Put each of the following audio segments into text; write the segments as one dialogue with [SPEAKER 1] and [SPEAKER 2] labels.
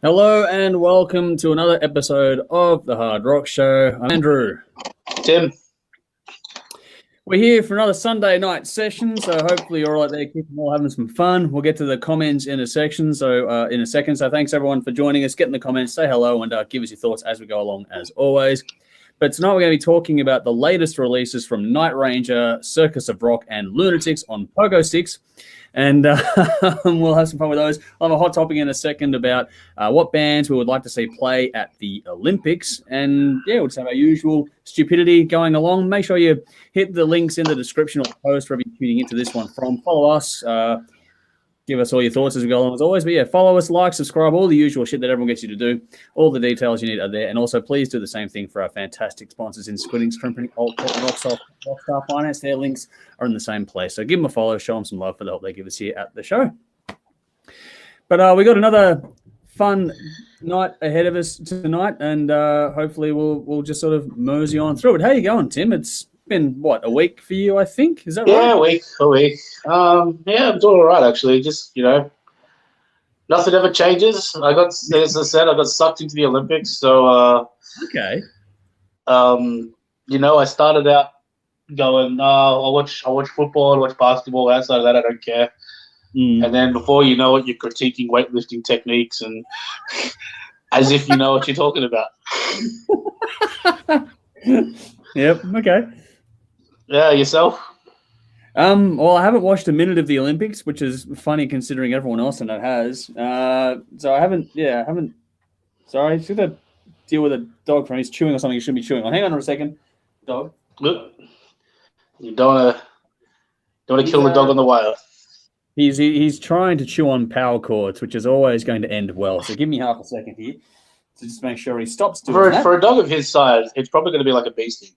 [SPEAKER 1] Hello and welcome to another episode of the Hard Rock Show. I'm Andrew.
[SPEAKER 2] Tim.
[SPEAKER 1] We're here for another Sunday night session, so hopefully you're all out there keeping all having some fun. We'll get to the comments in a second. So thanks everyone for joining us. Get in the comments, say hello, and give us your thoughts as we go along, as always. But tonight we're going to be talking about the latest releases from Night Ranger, Circus of Rock, and Lunatics on Pogosticks. And we'll have some fun with those. I'll have a hot topic in a second about what bands we would like to see play at the Olympics. And yeah, we'll just have our usual stupidity going along. Make sure you hit the links in the description of the post wherever you're tuning into this one from. Follow us. Give us all your thoughts as we go along, as always. But yeah, follow us, like, subscribe, all the usual shit that everyone gets you to do. All the details you need are there. And also, please do the same thing for our fantastic sponsors in Squidding, Shrimping, Rockstar Finance. Their links are in the same place. So give them a follow, show them some love for the help they give us here at the show. But we got another fun night ahead of us tonight, and hopefully we'll just sort of mosey on through it. How you going, Tim? It's been, what, a week for you, I think? Is that right?
[SPEAKER 2] Yeah, a week. Yeah, I'm doing all right, actually. Just, nothing ever changes. As I said, I got sucked into the Olympics. So,
[SPEAKER 1] okay.
[SPEAKER 2] I started out going, I'll watch football, I'll watch basketball. Outside of that, I don't care. And then before you know it, you're critiquing weightlifting techniques and as if you know what you're talking about.
[SPEAKER 1] Yep, okay.
[SPEAKER 2] Yeah, yourself?
[SPEAKER 1] Well, I haven't watched a minute of the Olympics, which is funny considering everyone else I know has. So I haven't. Sorry, just got to deal with a dog from he's chewing on something he shouldn't be chewing on. Hang on for a second, dog.
[SPEAKER 2] Look, you don't want to kill the dog on the wire.
[SPEAKER 1] He's trying to chew on power cords, which is always going to end well. So give me half a second here to just make sure he stops doing that.
[SPEAKER 2] For a dog of his size, it's probably going to be like a bee sting.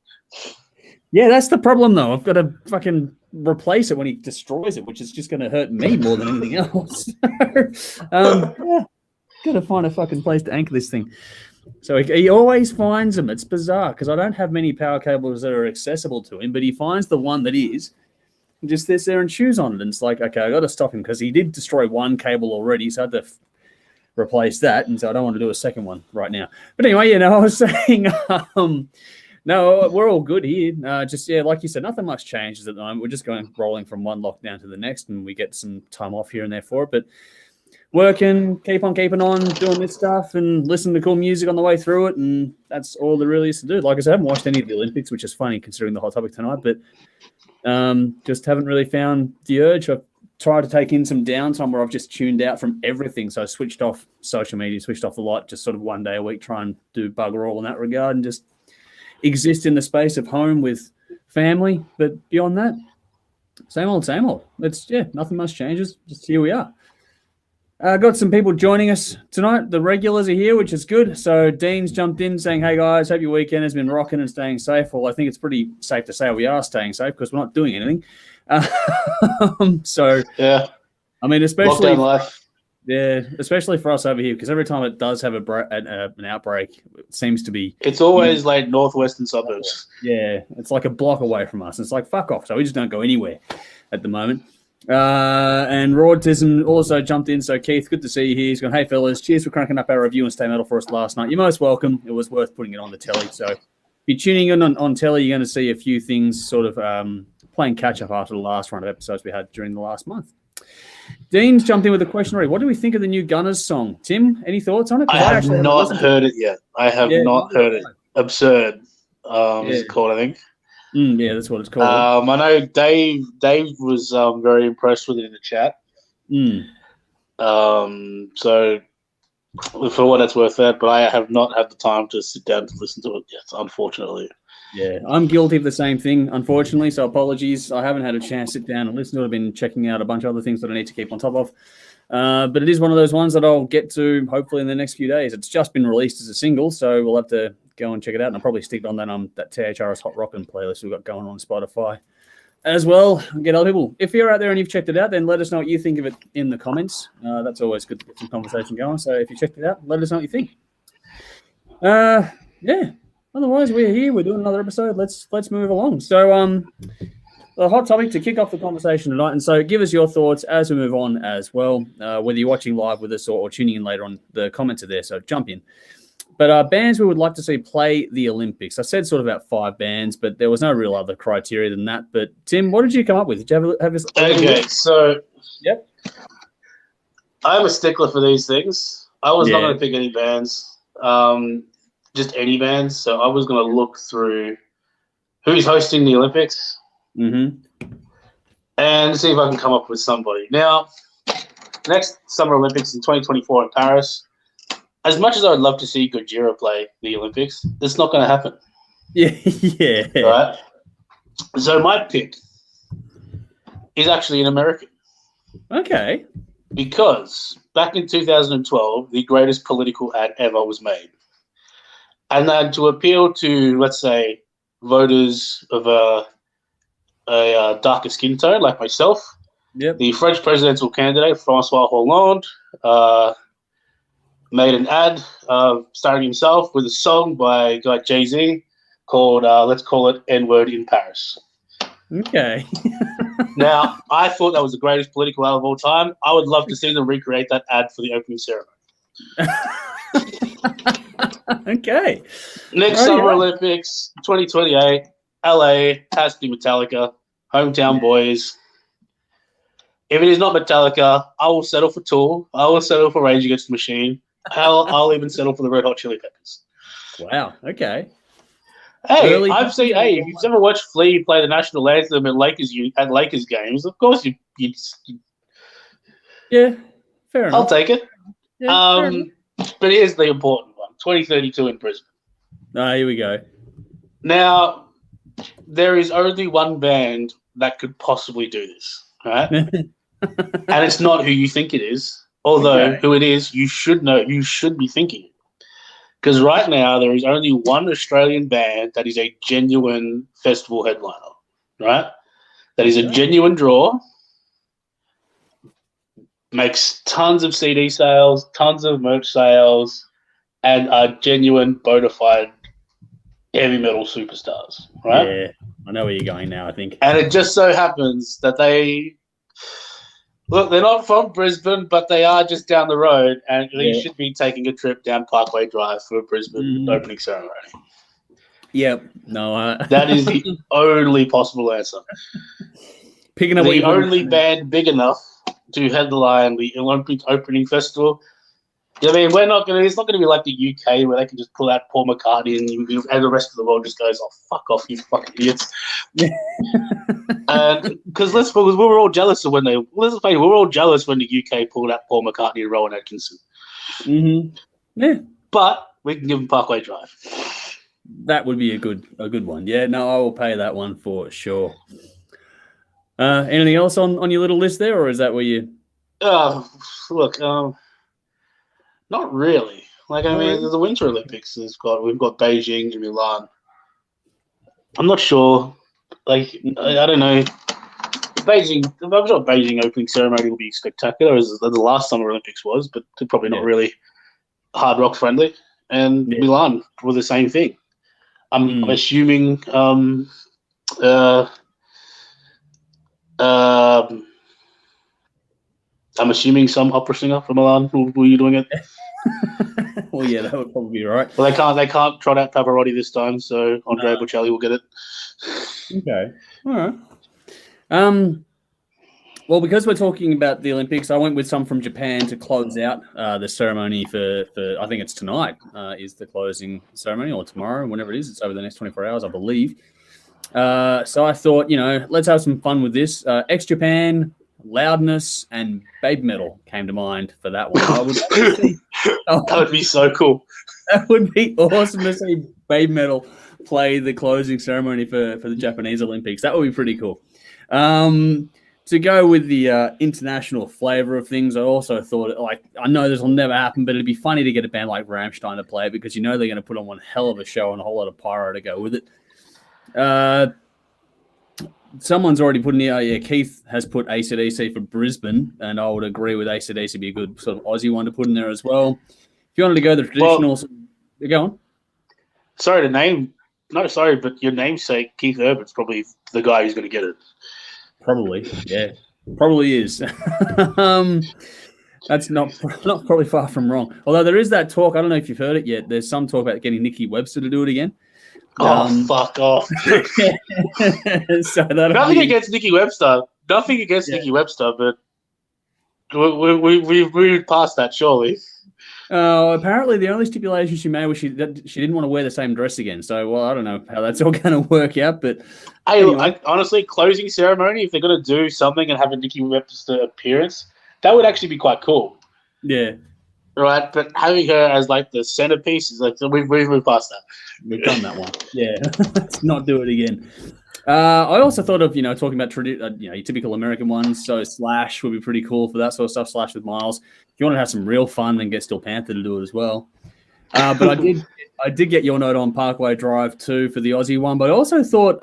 [SPEAKER 1] Yeah, that's the problem, though. I've got to fucking replace it when he destroys it, which is just going to hurt me more than anything else. Got to find a fucking place to anchor this thing. So he always finds them. It's bizarre because I don't have many power cables that are accessible to him, but he finds the one that is and just sits there and chews on it. And it's like, okay, I got to stop him because he did destroy one cable already, so I had to replace that. And so I don't want to do a second one right now. But anyway, I was saying... No, we're all good here. Like you said, nothing much changes at the moment. We're just rolling from one lockdown to the next, and we get some time off here and there for it. But working, keep on keeping on, doing this stuff, and listening to cool music on the way through it, and that's all there really is to do. Like I said, I haven't watched any of the Olympics, which is funny considering the hot topic tonight, but just haven't really found the urge. I've tried to take in some downtime where I've just tuned out from everything. So I switched off social media, switched off the lot, just sort of one day a week, try and do bugger all in that regard, and just exist in the space of home with family, but beyond that, same old. Nothing much changes. Just here we are. Got some people joining us tonight. The regulars are here, which is good. So Dean's jumped in saying, hey guys, hope your weekend has been rocking and staying safe. Well, I think it's pretty safe to say we are staying safe because we're not doing anything.
[SPEAKER 2] Yeah.
[SPEAKER 1] I mean, especially...
[SPEAKER 2] Lockdown life.
[SPEAKER 1] Yeah, especially for us over here, because every time it does have an outbreak, it seems to be...
[SPEAKER 2] It's always like northwestern suburbs.
[SPEAKER 1] Yeah, it's like a block away from us. It's like, fuck off. So we just don't go anywhere at the moment. And TISM also jumped in. So Keith, good to see you here. He's going, hey fellas, cheers for cranking up our review and Stay Metal for us last night. You're most welcome. It was worth putting it on the telly. So if you're tuning in on telly, you're going to see a few things sort of playing catch-up after the last run of episodes we had during the last month. Dean's jumped in with a question already. What do we think of the new Gunners song? Tim, any thoughts on it?
[SPEAKER 2] I have not heard it yet. I have not heard it. Absurd. Is it called, I think.
[SPEAKER 1] Yeah, that's what it's called.
[SPEAKER 2] I know Dave was very impressed with it in the chat. So for what it's worth that, but I have not had the time to sit down to listen to it yet, unfortunately.
[SPEAKER 1] Yeah, I'm guilty of the same thing, unfortunately, so apologies. I haven't had a chance to sit down and listen to it. I've been checking out a bunch of other things that I need to keep on top of. But it is one of those ones that I'll get to hopefully in the next few days. It's just been released as a single, so we'll have to go and check it out. And I'll probably stick it on that THRS Hot Rockin' playlist we've got going on Spotify as well. Get other people. If you're out there and you've checked it out, then let us know what you think of it in the comments. That's always good to get some conversation going. So if you checked it out, let us know what you think. Yeah. Otherwise, we're here. We're doing another episode. Let's move along. So the hot topic to kick off the conversation tonight. And so give us your thoughts as we move on as well, whether you're watching live with us or tuning in later on. The comments are there, so jump in. But bands we would like to see play the Olympics. I said sort of about 5 bands, but there was no real other criteria than that. But Tim, what did you come up with? Did you have this?
[SPEAKER 2] Okay, so
[SPEAKER 1] yep.
[SPEAKER 2] I'm a stickler for these things. I was not going to pick any bands, just any bands. So I was going to look through who's hosting the Olympics and see if I can come up with somebody. Now, next Summer Olympics in 2024 in Paris. As much as I would love to see Gojira play the Olympics, it's not going to happen.
[SPEAKER 1] Yeah.
[SPEAKER 2] Right? So my pick is actually an American.
[SPEAKER 1] Okay.
[SPEAKER 2] Because back in 2012, the greatest political ad ever was made. And then to appeal to, let's say, voters of a darker skin tone like myself, the French presidential candidate, Francois Hollande, made an ad starring himself with a song by a guy Jay-Z called let's call it N-Word in Paris.
[SPEAKER 1] Okay.
[SPEAKER 2] Now, I thought that was the greatest political ad of all time. I would love to see them recreate that ad for the opening ceremony.
[SPEAKER 1] Okay.
[SPEAKER 2] Next Summer Olympics, 2028, LA, has to be Metallica, hometown boys. If it is not Metallica, I will settle for Tool. I will settle for Rage Against the Machine. Hell, I'll even settle for the Red Hot Chili Peppers.
[SPEAKER 1] Wow. Okay.
[SPEAKER 2] Hey, I've seen. Hey, if you've ever watched Flea play the national anthem at Lakers games, of course you.
[SPEAKER 1] Yeah, fair enough.
[SPEAKER 2] I'll take it.
[SPEAKER 1] Yeah,
[SPEAKER 2] but here's the important one: 2032 in Brisbane.
[SPEAKER 1] Here we go.
[SPEAKER 2] Now, there is only one band that could possibly do this, right? And it's not who you think it is. Although who it is, you should know. You should be thinking. Because right now, there is only one Australian band that is a genuine festival headliner, right? That is a genuine draw, makes tons of CD sales, tons of merch sales, and are genuine, bona fide heavy metal superstars, right?
[SPEAKER 1] Yeah, I know where you're going now, I think.
[SPEAKER 2] And it just so happens that they're not from Brisbane, but they are just down the road, and they should be taking a trip down Parkway Drive for a Brisbane opening ceremony.
[SPEAKER 1] Yep. No,
[SPEAKER 2] that is the only possible answer.
[SPEAKER 1] Picking up
[SPEAKER 2] the only band big enough to headline the Olympic opening festival. I mean, it's not going to be like the UK where they can just pull out Paul McCartney and the rest of the world just goes, "Oh, fuck off, you fucking idiots." Because we were all jealous of when we were all jealous when the UK pulled out Paul McCartney and Rowan Atkinson.
[SPEAKER 1] Yeah,
[SPEAKER 2] but we can give them Parkway Drive.
[SPEAKER 1] That would be a good one. Yeah, no, I will pay that one for sure. Anything else on your little list there, or is that where you?
[SPEAKER 2] Look, not really. Like, I mean, the Winter Olympics we've got Beijing and Milan. I'm not sure. Like, I don't know. I'm sure Beijing opening ceremony will be spectacular as the last Summer Olympics was, but probably not really hard rock friendly. And Milan were the same thing. I'm assuming some opera singer from Milan will be doing it.
[SPEAKER 1] Well, yeah, that would probably be right.
[SPEAKER 2] Well, they can't trot out Pavarotti this time, so Andrea Bocelli will get it.
[SPEAKER 1] Okay, all right. Well, because we're talking about the Olympics, I went with some from Japan to close out the ceremony for I think it's tonight is the closing ceremony, or tomorrow, whenever it is. It's over the next 24 hours, I believe. So I thought, let's have some fun with this. Ex-Japan, Loudness, and Babe Metal came to mind for that one.
[SPEAKER 2] That would be so cool.
[SPEAKER 1] That would be awesome to see Babe Metal play the closing ceremony for the Japanese Olympics. That would be pretty cool. To go with the international flavor of things, I also thought, I know this will never happen, but it'd be funny to get a band like Rammstein to play it because they're going to put on one hell of a show and a whole lot of pyro to go with it. Someone's already put in here, Keith has put AC/DC for Brisbane, and I would agree with AC/DC be a good sort of Aussie one to put in there as well. If you wanted to go the traditional... go on.
[SPEAKER 2] Sorry to name No, sorry, but your namesake Keith Urban's probably the guy who's going to get it.
[SPEAKER 1] Probably, yeah, probably is. That's not probably far from wrong. Although there is that talk. I don't know if you've heard it yet. There's some talk about getting Nikki Webster to do it again.
[SPEAKER 2] Fuck off.
[SPEAKER 1] So
[SPEAKER 2] nothing against Nikki Webster. Nothing against Nikki Webster, but we've moved past that, surely.
[SPEAKER 1] Apparently, the only stipulation she made was she didn't want to wear the same dress again. So, well, I don't know how that's all going to work out. But
[SPEAKER 2] anyway. Honestly, closing ceremony, if they're going to do something and have a Nikki Webster appearance, that would actually be quite cool.
[SPEAKER 1] Yeah.
[SPEAKER 2] Right, but having her as like the centerpiece is like we've moved past that.
[SPEAKER 1] We've done that one. Yeah, let's not do it again. I also thought of talking about your typical American ones. So Slash would be pretty cool for that sort of stuff. Slash with Miles. If you want to have some real fun, then get Steel Panther to do it as well. But I did get your note on Parkway Drive too for the Aussie one. But I also thought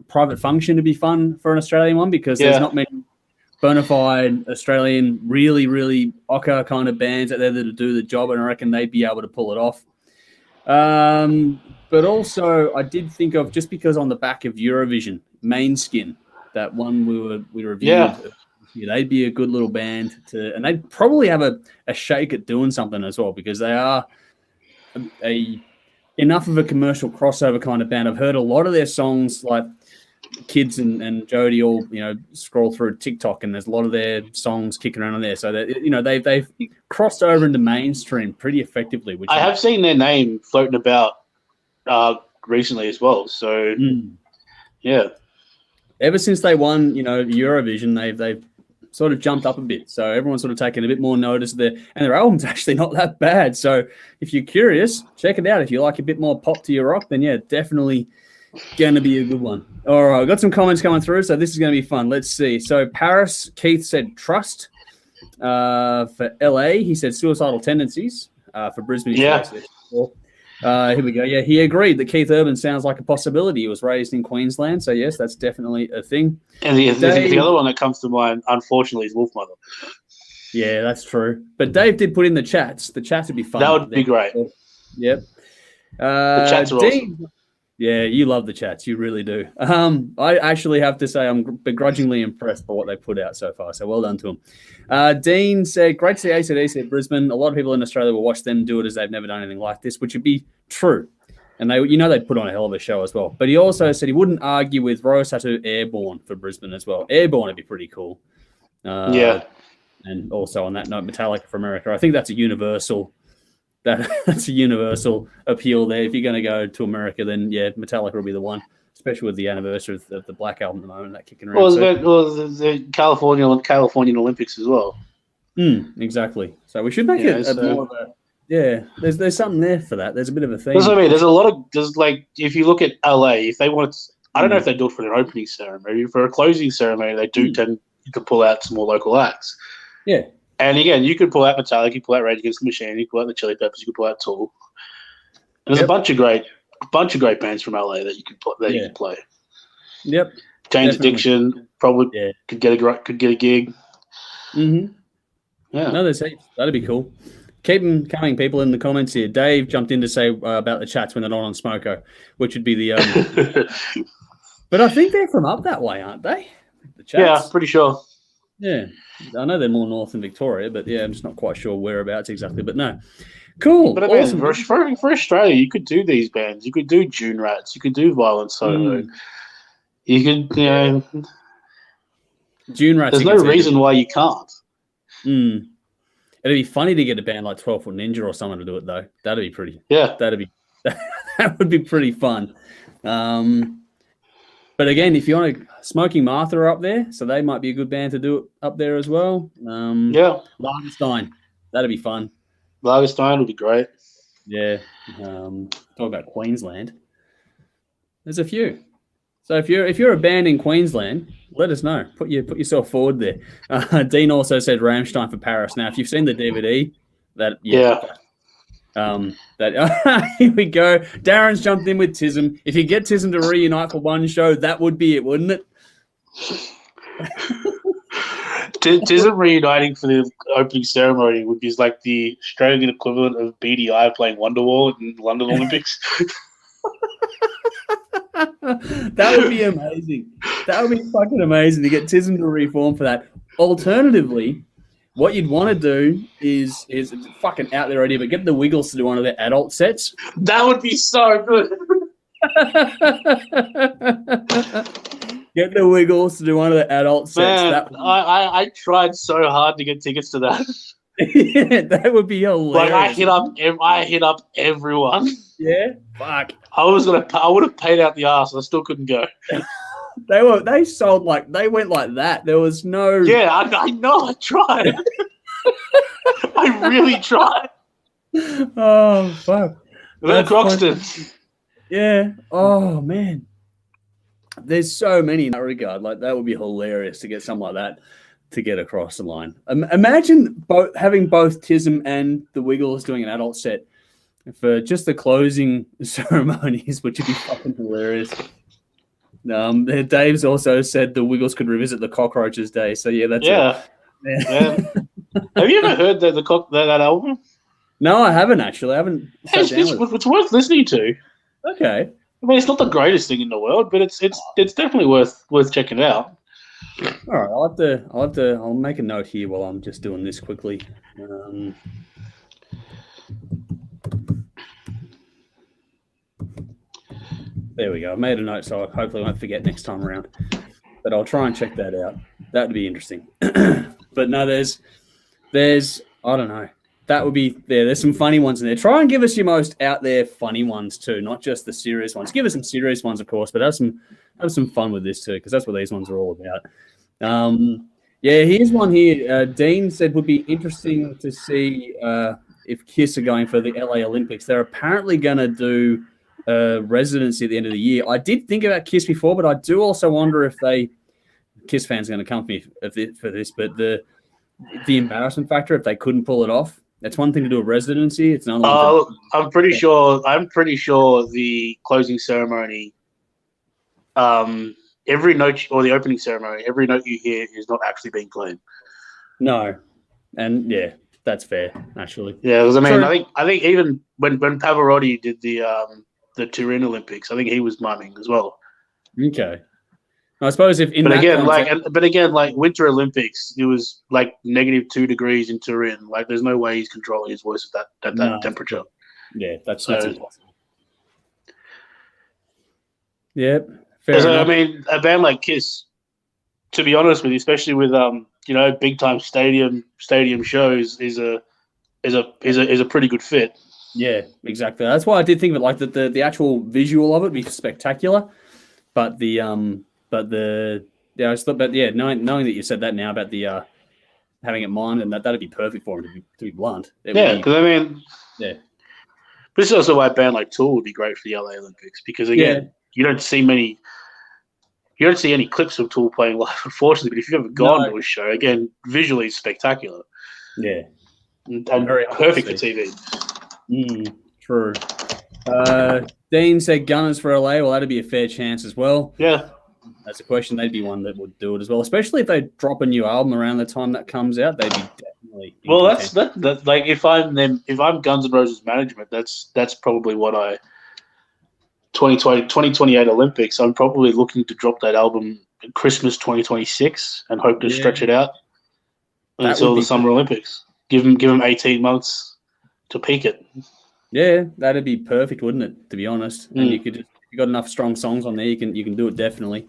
[SPEAKER 1] Private Function to be fun for an Australian one because there's not many bona fide Australian, really, really ochre kind of bands out there that do the job, and I reckon they'd be able to pull it off. But also, I did think of, just because on the back of Eurovision, Mainskin, that one we reviewed, they'd be a good little band and they'd probably have a shake at doing something as well, because they are enough of a commercial crossover kind of band. I've heard a lot of their songs, like Kids and Jody all scroll through TikTok, and there's a lot of their songs kicking around on there. So that they've crossed over into mainstream pretty effectively. Which
[SPEAKER 2] I have seen their name floating about recently as well. So yeah, ever
[SPEAKER 1] since they won Eurovision, they've sort of jumped up a bit. So everyone's sort of taken a bit more notice of and their album's actually not that bad. So if you're curious, check it out. If you like a bit more pop to your rock, then yeah, definitely going to be a good one. All right, I've got some comments coming through, so this is going to be fun. Let's see. So Paris, Keith said Trust. For LA, he said Suicidal Tendencies. For Brisbane,
[SPEAKER 2] here
[SPEAKER 1] we go. Yeah, he agreed that Keith Urban sounds like a possibility. He was raised in Queensland, so yes, that's definitely a thing.
[SPEAKER 2] And the other one that comes to mind, unfortunately, is Wolfmother.
[SPEAKER 1] Yeah, that's true. But Dave did put in the chats. The chats would be fun.
[SPEAKER 2] That would be great.
[SPEAKER 1] Yep.
[SPEAKER 2] The chats are awesome.
[SPEAKER 1] Yeah, you love the chats. You really do. I actually have to say I'm begrudgingly impressed by what they put out so far. So well done to them. Dean said, great to see AC/DC at Brisbane. A lot of people in Australia will watch them do it as they've never done anything like this, which would be true. And they'd put on a hell of a show as well. But he also said he wouldn't argue with Rosatu Airborne for Brisbane as well. Airborne would be pretty cool. And also on that note, Metallica for America. I think that's a universal... That's a universal appeal there. If you're going to go to America, then yeah, Metallica will be the one, especially with the anniversary of the Black Album at the moment, that kicking around.
[SPEAKER 2] The Californian Olympics as well.
[SPEAKER 1] Exactly. So we should make it more of a... Yeah, there's something there for that. There's a bit of a theme.
[SPEAKER 2] That's what I mean. There's like, if you look at LA, if they want to, I don't know if they do it for their opening ceremony. For a closing ceremony, they do tend to pull out some more local acts.
[SPEAKER 1] Yeah.
[SPEAKER 2] And again, you could pull out Metallica, you could pull out Rage Against the Machine, you could pull out the Chili Peppers, you could pull out Tool. And there's a bunch of great bands from LA that you could play.
[SPEAKER 1] Yep.
[SPEAKER 2] Jane's Addiction probably could get a gig.
[SPEAKER 1] Mm-hmm.
[SPEAKER 2] Yeah.
[SPEAKER 1] No, there's heaps. That'd be cool. Keep them coming, people, in the comments here. Dave jumped in to say about the chats when they're not on Smoko, which would be the. But I think they're from up that way, aren't they? The chats.
[SPEAKER 2] Yeah, pretty sure.
[SPEAKER 1] Yeah, I know they're more north than Victoria, but yeah, I'm just not quite sure whereabouts exactly. But no, cool.
[SPEAKER 2] But awesome. For Australia, you could do these bands. You could do June Rats. You could do Violent Solo. You could,
[SPEAKER 1] June Rats.
[SPEAKER 2] There's no reason why you can't.
[SPEAKER 1] It'd be funny to get a band like 12 Foot Ninja or someone to do it, though. That'd be pretty.
[SPEAKER 2] Yeah,
[SPEAKER 1] that would be pretty fun. But again, if you want to, Smoking Martha are up there, so they might be a good band to do it up there as well. Lagerstein, that'd be fun.
[SPEAKER 2] Lagerstein would be great.
[SPEAKER 1] Yeah. Talk about Queensland. There's a few. So if you're a band in Queensland, let us know. Put yourself forward there. Dean also said Rammstein for Paris. Now, if you've seen the DVD, here we go. Darren's jumped in with TISM. If you get TISM to reunite for one show, that would be it, wouldn't it?
[SPEAKER 2] TISM reuniting for the opening ceremony would be like the Australian equivalent of BDI playing Wonderwall in the London Olympics.
[SPEAKER 1] That would be amazing. That would be fucking amazing to get TISM to reform for that. Alternatively, what you'd want to do is it's a fucking out there idea, but get the Wiggles to do one of their adult sets.
[SPEAKER 2] That would be so good.
[SPEAKER 1] Get the Wiggles to do one of the adult sets.
[SPEAKER 2] Man, I tried so hard to get tickets to that.
[SPEAKER 1] Yeah, that would be hilarious.
[SPEAKER 2] Like I hit up everyone.
[SPEAKER 1] Yeah, fuck.
[SPEAKER 2] I would have paid out the ass. I still couldn't go.
[SPEAKER 1] They went like that. There was no.
[SPEAKER 2] Yeah, I know. I tried. I really tried.
[SPEAKER 1] Oh fuck.
[SPEAKER 2] The Croxton.
[SPEAKER 1] Yeah. Oh man. There's so many in that regard. Like that would be hilarious to get something like that to get across the line. Imagine having both TISM and the Wiggles doing an adult set for just the closing ceremonies, which would be fucking hilarious. Dave's also said the Wiggles could revisit the Cockroaches Day. So yeah, that's
[SPEAKER 2] yeah. Have you ever heard that album?
[SPEAKER 1] No, I haven't actually. I haven't.
[SPEAKER 2] It's worth listening to.
[SPEAKER 1] Okay.
[SPEAKER 2] I mean, it's not the greatest thing in the world, but it's definitely worth checking out.
[SPEAKER 1] All right, I'll make a note here while I'm just doing this quickly. There we go. I made a note, so I hopefully won't forget next time around. But I'll try and check that out. That would be interesting. But no, there's I don't know. That would be there. There's some funny ones in there. Try and give us your most out there funny ones too, not just the serious ones. Give us some serious ones, of course, but have some fun with this too, because that's what these ones are all about. Yeah, here's one here. Dean said would be interesting to see if KISS are going for the LA Olympics. They're apparently going to do a residency at the end of the year. I did think about KISS before, but I do also wonder if KISS fans are going to come for this, but the embarrassment factor if they couldn't pull it off. That's one thing to do a residency. It's another.
[SPEAKER 2] I'm pretty sure the closing ceremony, every note or the opening ceremony, every note you hear is not actually being played.
[SPEAKER 1] No, and yeah, that's fair. Actually,
[SPEAKER 2] yeah. Because I mean, I think even when Pavarotti did the Turin Olympics, I think he was miming as well.
[SPEAKER 1] Okay. I suppose if in
[SPEAKER 2] but again, like Winter Olympics, it was like -2 degrees in Turin. Like, there's no way he's controlling his voice at that temperature.
[SPEAKER 1] Yeah, that's impossible. Yep.
[SPEAKER 2] I mean, a band like KISS, to be honest with you, especially with big time stadium shows, is a pretty good fit.
[SPEAKER 1] Yeah, exactly. That's why I did think of it like the actual visual of it would be spectacular, but knowing that you said that now about the having it mined and that'd be perfect for him to be blunt.
[SPEAKER 2] Because I mean, yeah. But this is also why a band like Tool would be great for the LA Olympics, because again, you don't see any clips of Tool playing live, unfortunately. But if you've ever gone to a show, again, visually it's spectacular.
[SPEAKER 1] Yeah,
[SPEAKER 2] and perfect for TV.
[SPEAKER 1] True. Dean said Gunners for LA. Well, that'd be a fair chance as well.
[SPEAKER 2] Yeah.
[SPEAKER 1] That's a question. They'd be one that would do it as well, especially if they drop a new album around the time that comes out. They'd be definitely.
[SPEAKER 2] Well, that's like if I'm Guns N' Roses management, that's probably what 2028 Olympics. I'm probably looking to drop that album in Christmas 2026 and hope to stretch it out until the Summer Olympics. Give them 18 months to peak it.
[SPEAKER 1] Yeah, that'd be perfect, wouldn't it? To be honest, and you got enough strong songs on there, you can do it definitely.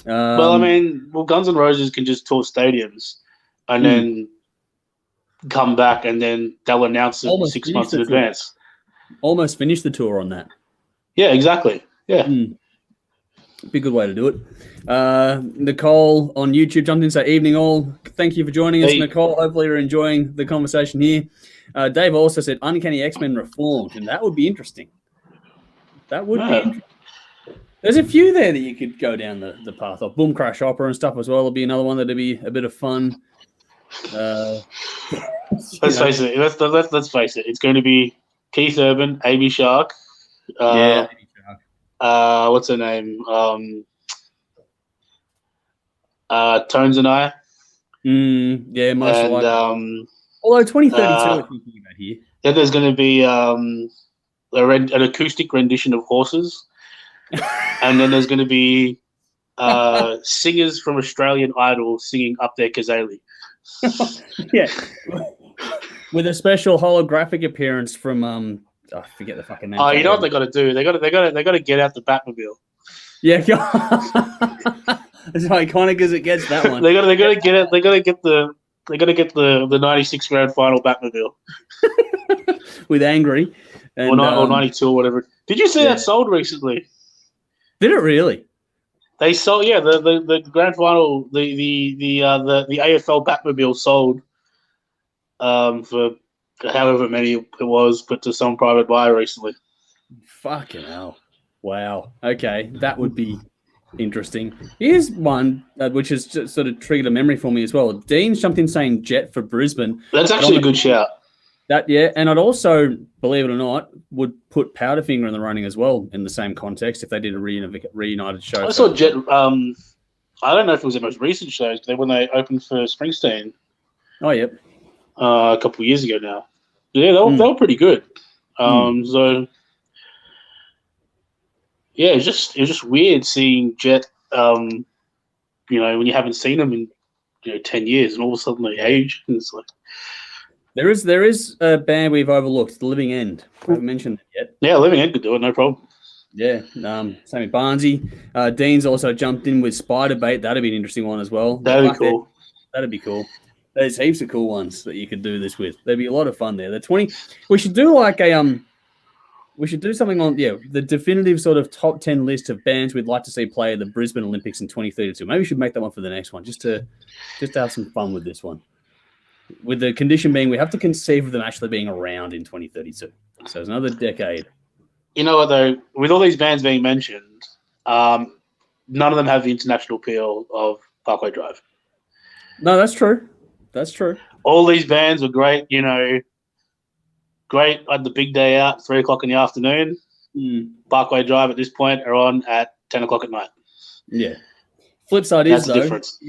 [SPEAKER 2] Guns N' Roses can just tour stadiums and then come back, and then they'll announce it 6 months in advance.
[SPEAKER 1] Almost finish the tour on that.
[SPEAKER 2] Yeah, exactly. Yeah.
[SPEAKER 1] Be a good way to do it. Nicole on YouTube jumped in, say, evening all. Thank you for joining us, Nicole. Hopefully you're enjoying the conversation here. Dave also said Uncanny X Men reformed, and that would be interesting. That would be interesting. There's a few there that you could go down the path of. Boom Crash Opera and stuff as well will be another one that'd be a bit of fun.
[SPEAKER 2] Let's face it. Let's face it. It's going to be Keith Urban, Amy Shark.
[SPEAKER 1] Amy Shark.
[SPEAKER 2] What's her name? Tones and I.
[SPEAKER 1] Yeah, most likely. Although 2032, I'm thinking about here.
[SPEAKER 2] Then there's going to be an acoustic rendition of horses, and then there's going to be singers from Australian Idol singing Up There Kazali.
[SPEAKER 1] Yeah, with a special holographic appearance from I forget the fucking name.
[SPEAKER 2] Oh, you know what they got to do? They got to get out the Batmobile.
[SPEAKER 1] Yeah, as iconic as it gets, that one.
[SPEAKER 2] they got to get it. They got to get the 96 grand final Batmobile
[SPEAKER 1] with Angry
[SPEAKER 2] or 92 or whatever. Did you see that sold recently?
[SPEAKER 1] Did it really?
[SPEAKER 2] They sold, the grand final, the AFL Batmobile sold for however many it was, but to some private buyer recently.
[SPEAKER 1] Fucking hell. Wow. Okay, that would be interesting. Here's one which has just sort of triggered a memory for me as well. Dean's jumped in saying jet for Brisbane.
[SPEAKER 2] That's actually a good shout.
[SPEAKER 1] And I'd also, believe it or not, would put Powderfinger in the running as well in the same context if they did a reunited show.
[SPEAKER 2] I saw Jet. I don't know if it was their most recent shows, but when they opened for Springsteen.
[SPEAKER 1] Oh, yep.
[SPEAKER 2] A couple of years ago now. Yeah, they were pretty good. So yeah, it was just weird seeing Jet. When you haven't seen them in 10 years, and all of a sudden they age, and it's like.
[SPEAKER 1] There is a band we've overlooked, The Living End. I haven't mentioned it yet.
[SPEAKER 2] Yeah, Living End could do it, no problem.
[SPEAKER 1] Yeah, Sammy Barnesy. Dean's also jumped in with Spider Bait. That'd be an interesting one as well.
[SPEAKER 2] That'd be cool.
[SPEAKER 1] That'd be cool. There's heaps of cool ones that you could do this with. There'd be a lot of fun there. The 20. We should do like a We should do something on the definitive sort of top 10 list of bands we'd like to see play at the Brisbane Olympics in 2032. Maybe we should make that one for the next one, just to have some fun with this one. With the condition being we have to conceive of them actually being around in 2032. So it's another decade.
[SPEAKER 2] You know what, though? With all these bands being mentioned, none of them have the international appeal of Parkway Drive.
[SPEAKER 1] No, that's true. That's true.
[SPEAKER 2] All these bands are great, great at the big day out, 3 o'clock in the afternoon. Parkway Drive at this point are on at 10 o'clock at night.
[SPEAKER 1] Yeah. Flip side is, though,
[SPEAKER 2] difference.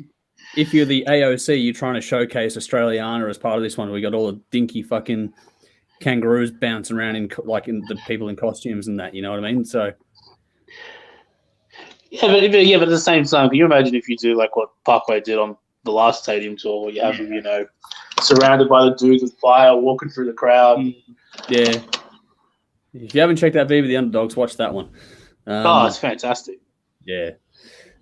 [SPEAKER 1] If you're the AOC, you're trying to showcase Australiana as part of this one. We got all the dinky fucking kangaroos bouncing around in the people in costumes and that. You know what I mean? So
[SPEAKER 2] but at the same time, can you imagine if you do like what Parkway did on the last stadium tour, where you have them, surrounded by the dudes with fire, walking through the crowd?
[SPEAKER 1] Yeah. If you haven't checked out Viva the Underdogs, watch that one.
[SPEAKER 2] It's fantastic.
[SPEAKER 1] Yeah.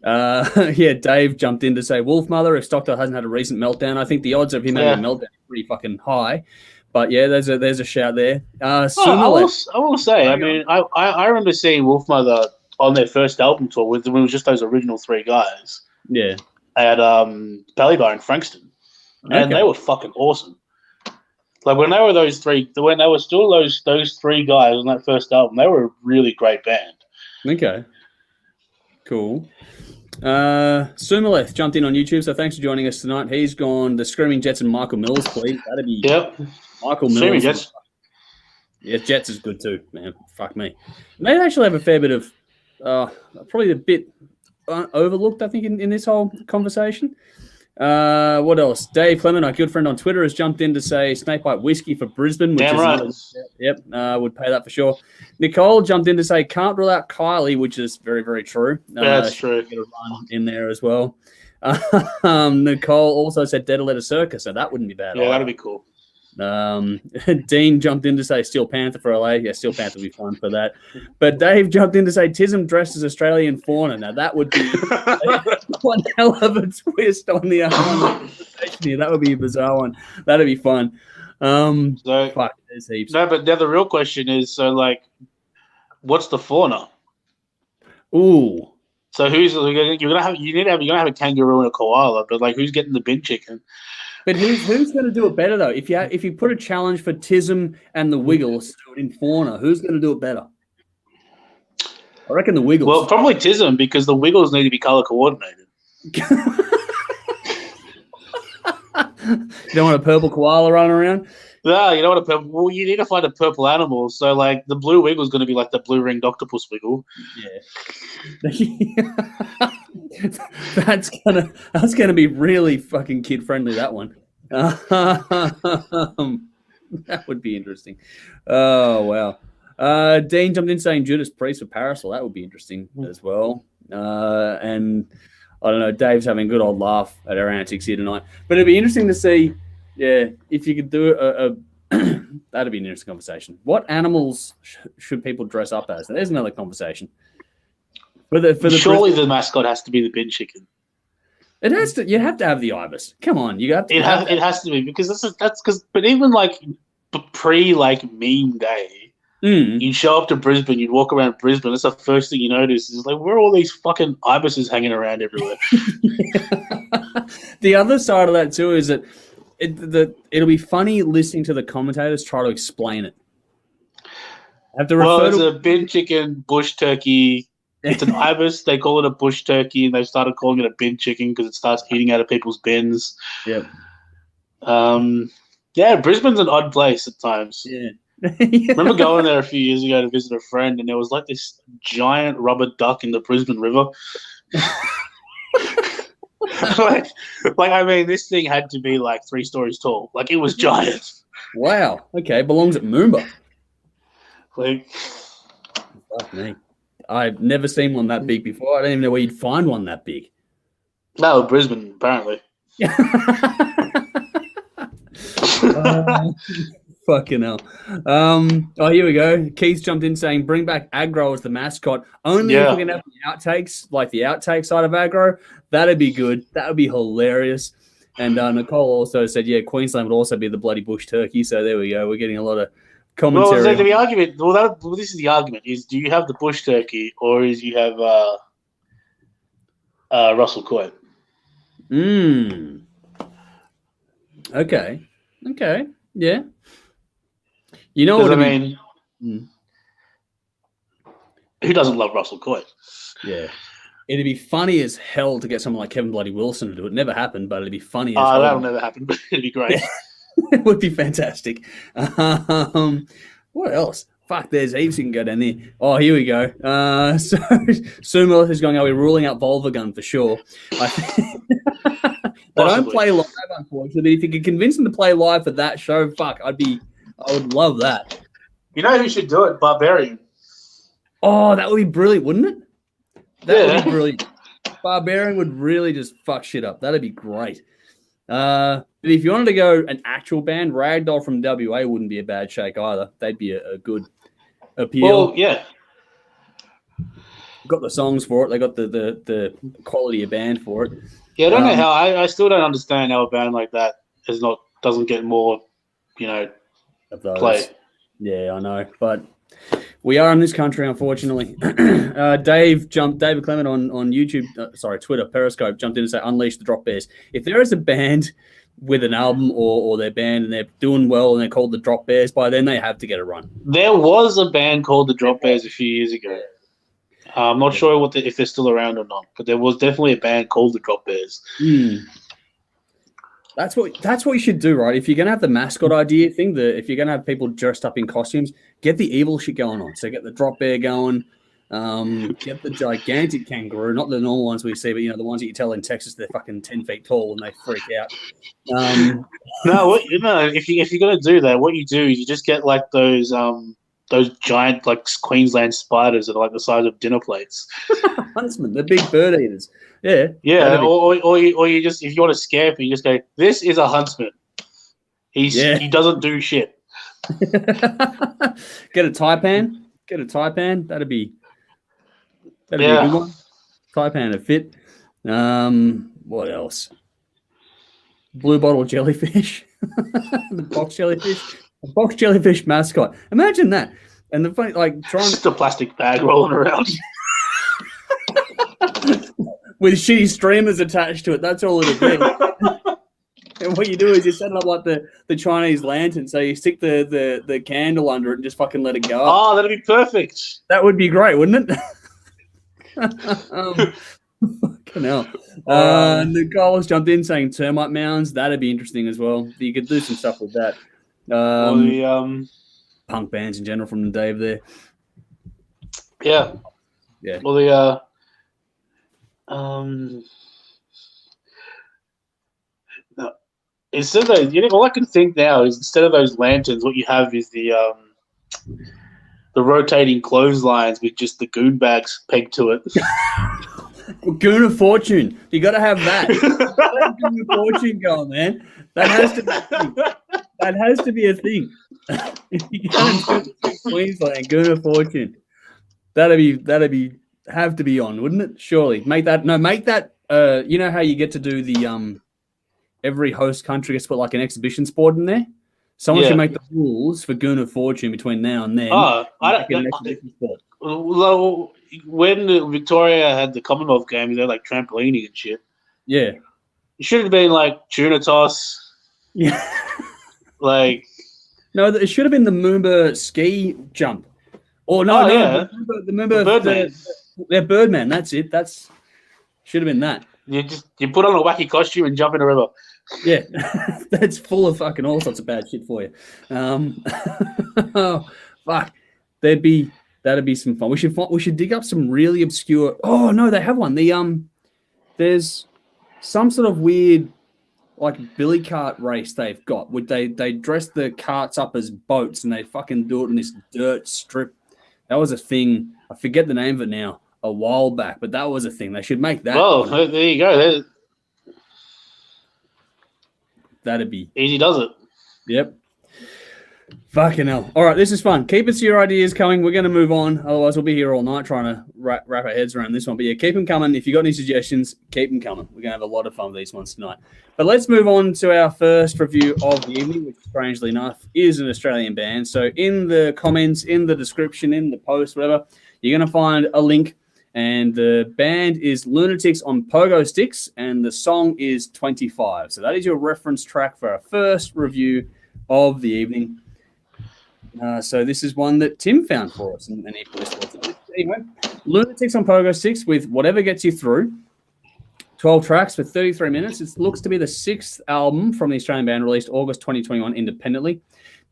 [SPEAKER 1] Dave jumped in to say Wolf Mother if Stockdale hasn't had a recent meltdown. I think the odds of him having a meltdown are pretty fucking high. But yeah, there's a shout there.
[SPEAKER 2] I will say, I remember seeing Wolf Mother on their first album tour when it was just those original 3 guys.
[SPEAKER 1] Yeah.
[SPEAKER 2] At Belly Bar in Frankston. And they were fucking awesome. Like when they were when they were still those 3 guys on that first album, they were a really great band.
[SPEAKER 1] Okay. Cool. Sumaleth jumped in on YouTube, so thanks for joining us tonight. He's gone the Screaming Jets and Michael Mills, please. That'd be Michael Mills.
[SPEAKER 2] Screaming Jets.
[SPEAKER 1] Yeah, Jets is good too, man. Fuck me. They actually have a fair bit of probably a bit overlooked, I think, in this whole conversation. What else? Dave Clement, our good friend on Twitter, has jumped in to say Snakebite Whiskey for Brisbane. Which
[SPEAKER 2] Damn right.
[SPEAKER 1] Would pay that for sure. Nicole jumped in to say can't rule out Kylie, which is very, very true.
[SPEAKER 2] That's true.
[SPEAKER 1] Get a run in there as well. Nicole also said Dead Letter Circus, so that wouldn't be bad.
[SPEAKER 2] Yeah, that'd be cool.
[SPEAKER 1] Dean jumped in to say Steel Panther for LA. Yeah, Steel Panther would be fun for that. But Dave jumped in to say TISM dressed as Australian fauna. Now that would be one hell of a twist on the conversation here. That would be a bizarre one. That'd be fun. There's heaps.
[SPEAKER 2] No, but now the real question is, what's the fauna?
[SPEAKER 1] Ooh.
[SPEAKER 2] So you're gonna have a kangaroo and a koala, but who's getting the bin chicken?
[SPEAKER 1] But who's going to do it better though? If you put a challenge for TISM and the Wiggles to do it in fauna, who's going to do it better? I reckon the Wiggles.
[SPEAKER 2] Well, probably TISM because the Wiggles need to be color coordinated.
[SPEAKER 1] You don't want a purple koala running around?
[SPEAKER 2] No, you don't want a purple. Well, you need to find a purple animal. So, the blue wiggle is going to be like the blue ringed octopus wiggle.
[SPEAKER 1] Yeah. That's gonna be really fucking kid friendly. That one. That would be interesting. Oh wow. Dean jumped in saying Judas Priest for Parasol. That would be interesting as well. And I don't know, Dave's having a good old laugh at our antics here tonight. But it'd be interesting to see, if you could do that'd be an interesting conversation. What animals should people dress up as? There's another conversation.
[SPEAKER 2] Surely the mascot has to be the bin chicken.
[SPEAKER 1] It has to. You have to have the ibis. Come on, you have to.
[SPEAKER 2] It has to be because that's because. But even like pre meme day, you'd show up to Brisbane. You'd walk around Brisbane. That's the first thing you notice is like, where are all these fucking ibises hanging around everywhere?
[SPEAKER 1] The other side of that too is that it'll be funny listening to the commentators try to explain it. I have to refer
[SPEAKER 2] it's a bin chicken, bush turkey. It's an ibis. They call it a bush turkey, and they started calling it a bin chicken because it starts eating out of people's bins.
[SPEAKER 1] Yep.
[SPEAKER 2] Brisbane's an odd place at times.
[SPEAKER 1] Yeah.
[SPEAKER 2] Remember going there a few years ago to visit a friend, and there was like this giant rubber duck in the Brisbane River. I mean, this thing had to be like 3 stories tall. Like, it was giant.
[SPEAKER 1] Wow. Okay, belongs at Moomba. Fuck me. I've never seen one that big before. I don't even know where you'd find one that big.
[SPEAKER 2] No, Brisbane, apparently.
[SPEAKER 1] Fucking hell. Here we go. Keith jumped in saying, bring back Aggro as the mascot. Only if we can have the outtakes, like the outtake side of Aggro. That'd be good. That would be hilarious. And Nicole also said, Queensland would also be the bloody bush turkey. So there we go. We're getting a lot of commentary.
[SPEAKER 2] Well, the argument. This is the argument: is do you have the bush turkey or is you have Russell Coit?
[SPEAKER 1] Okay. Yeah. You know what I mean?
[SPEAKER 2] Who doesn't love Russell Coit?
[SPEAKER 1] Yeah. It'd be funny as hell to get someone like Kevin Bloody Wilson to do it. Never happened, but it'd be funny as hell.
[SPEAKER 2] That'll never happen, but it'd be great.
[SPEAKER 1] It would be fantastic. What else? Fuck, there's heaps you can go down there. Oh, here we go. So Sumo is going, are we ruling out Volvagun for sure? They don't play live, unfortunately. But if you could convince them to play live for that show, fuck, I would love that.
[SPEAKER 2] You know who should do it? Barbarian.
[SPEAKER 1] Oh, that would be brilliant, wouldn't it? That would be brilliant. Barbarian would really just fuck shit up. That'd be great. But if you wanted to go an actual band, Ragdoll from WA wouldn't be a bad shake either. They'd be a good appeal.
[SPEAKER 2] Well, yeah.
[SPEAKER 1] Got the songs for it. They got the quality of band for it.
[SPEAKER 2] Yeah, I don't know how. I still don't understand how a band like that doesn't get more,
[SPEAKER 1] of those.
[SPEAKER 2] Play.
[SPEAKER 1] Yeah, I know, but we are in this country, unfortunately. David Clement on YouTube, Twitter, Periscope, jumped in and said, unleash the Drop Bears. If there is a band with an album or their band and they're doing well and they're called the Drop Bears, by then they have to get a run.
[SPEAKER 2] There was a band called the Drop Bears a few years ago. I'm not sure if they're still around or not, but there was definitely a band called the Drop Bears.
[SPEAKER 1] That's what you should do, right? If you're gonna have the mascot idea thing, if you're gonna have people dressed up in costumes, get the evil shit going on. So get the Drop Bear going, get the gigantic kangaroo, not the normal ones we see, but the ones that you tell in Texas they're fucking 10 feet tall and they freak out.
[SPEAKER 2] If you're gonna do that, what you do is you just get like those giant like Queensland spiders that are like the size of dinner plates.
[SPEAKER 1] Huntsmen, they're big bird eaters. Yeah.
[SPEAKER 2] Yeah. Or you just, if you want to scare people, you just go, this is a huntsman. He doesn't do shit.
[SPEAKER 1] Get a taipan. That'd be a good one. Taipan to fit. What else? Blue bottle jellyfish. The box jellyfish. A box jellyfish mascot. Imagine that. And the funny,
[SPEAKER 2] just a plastic bag rolling around.
[SPEAKER 1] With shitty streamers attached to it. That's all it'll be. And what you do is you set it up like the Chinese lantern. So you stick the candle under it and just fucking let it go up.
[SPEAKER 2] Oh, that'd be perfect.
[SPEAKER 1] That would be great, wouldn't it? Fucking hell. Nicole's jumped in saying termite mounds. That'd be interesting as well. You could do some stuff with that. Punk bands in general from Dave there.
[SPEAKER 2] Yeah. Well, instead of all I can think now is instead of those lanterns, what you have is the the rotating clotheslines with just the goon bags pegged to it.
[SPEAKER 1] Goon of Fortune. You got to have that. Goon of Fortune going, man. That has to be a thing. If you go to Queensland, Goon of Fortune. That'd have to be on, wouldn't it? Surely. Make that. You know how you get to do the every host country gets to put like an exhibition sport in there? Someone should make the rules for Goon of Fortune between now and then.
[SPEAKER 2] When Victoria had the Commonwealth Games, they're like trampolining and shit.
[SPEAKER 1] Yeah.
[SPEAKER 2] It should have been like tuna toss.
[SPEAKER 1] Yeah.
[SPEAKER 2] Like.
[SPEAKER 1] No, it should have been the Moomba ski jump. Or the Moomba Birdman. That's it. Should have been that.
[SPEAKER 2] You put on a wacky costume and jump in a river.
[SPEAKER 1] Yeah, that's full of fucking all sorts of bad shit for you. Oh, fuck, that'd be some fun. We should dig up some really obscure. Oh no, they have one. There's some sort of weird like billy cart race they've got. They dress the carts up as boats and they fucking do it in this dirt strip. That was a thing. I forget the name of it now. A while back, but that was a thing. They should make that.
[SPEAKER 2] Well, there you go.
[SPEAKER 1] That'd be
[SPEAKER 2] easy, does it?
[SPEAKER 1] Yep. Fucking hell. All right, this is fun. Keep us your ideas coming. We're going to move on. Otherwise, we'll be here all night trying to wrap our heads around this one. But yeah, keep them coming. If you got any suggestions, keep them coming. We're going to have a lot of fun with these ones tonight. But let's move on to our first review of the evening, which, strangely enough, is an Australian band. So in the comments, in the description, in the post, whatever, you're going to find a link. And the band is Lunatics on Pogosticks, and the song is 25. So that is your reference track for our first review of the evening. So this is one that Tim found for us, and he put us. Anyway, Lunatics on Pogosticks with Whatever Gets You Through. 12 tracks for 33 minutes. It looks to be the 6th album from the Australian band, released August 2021 independently.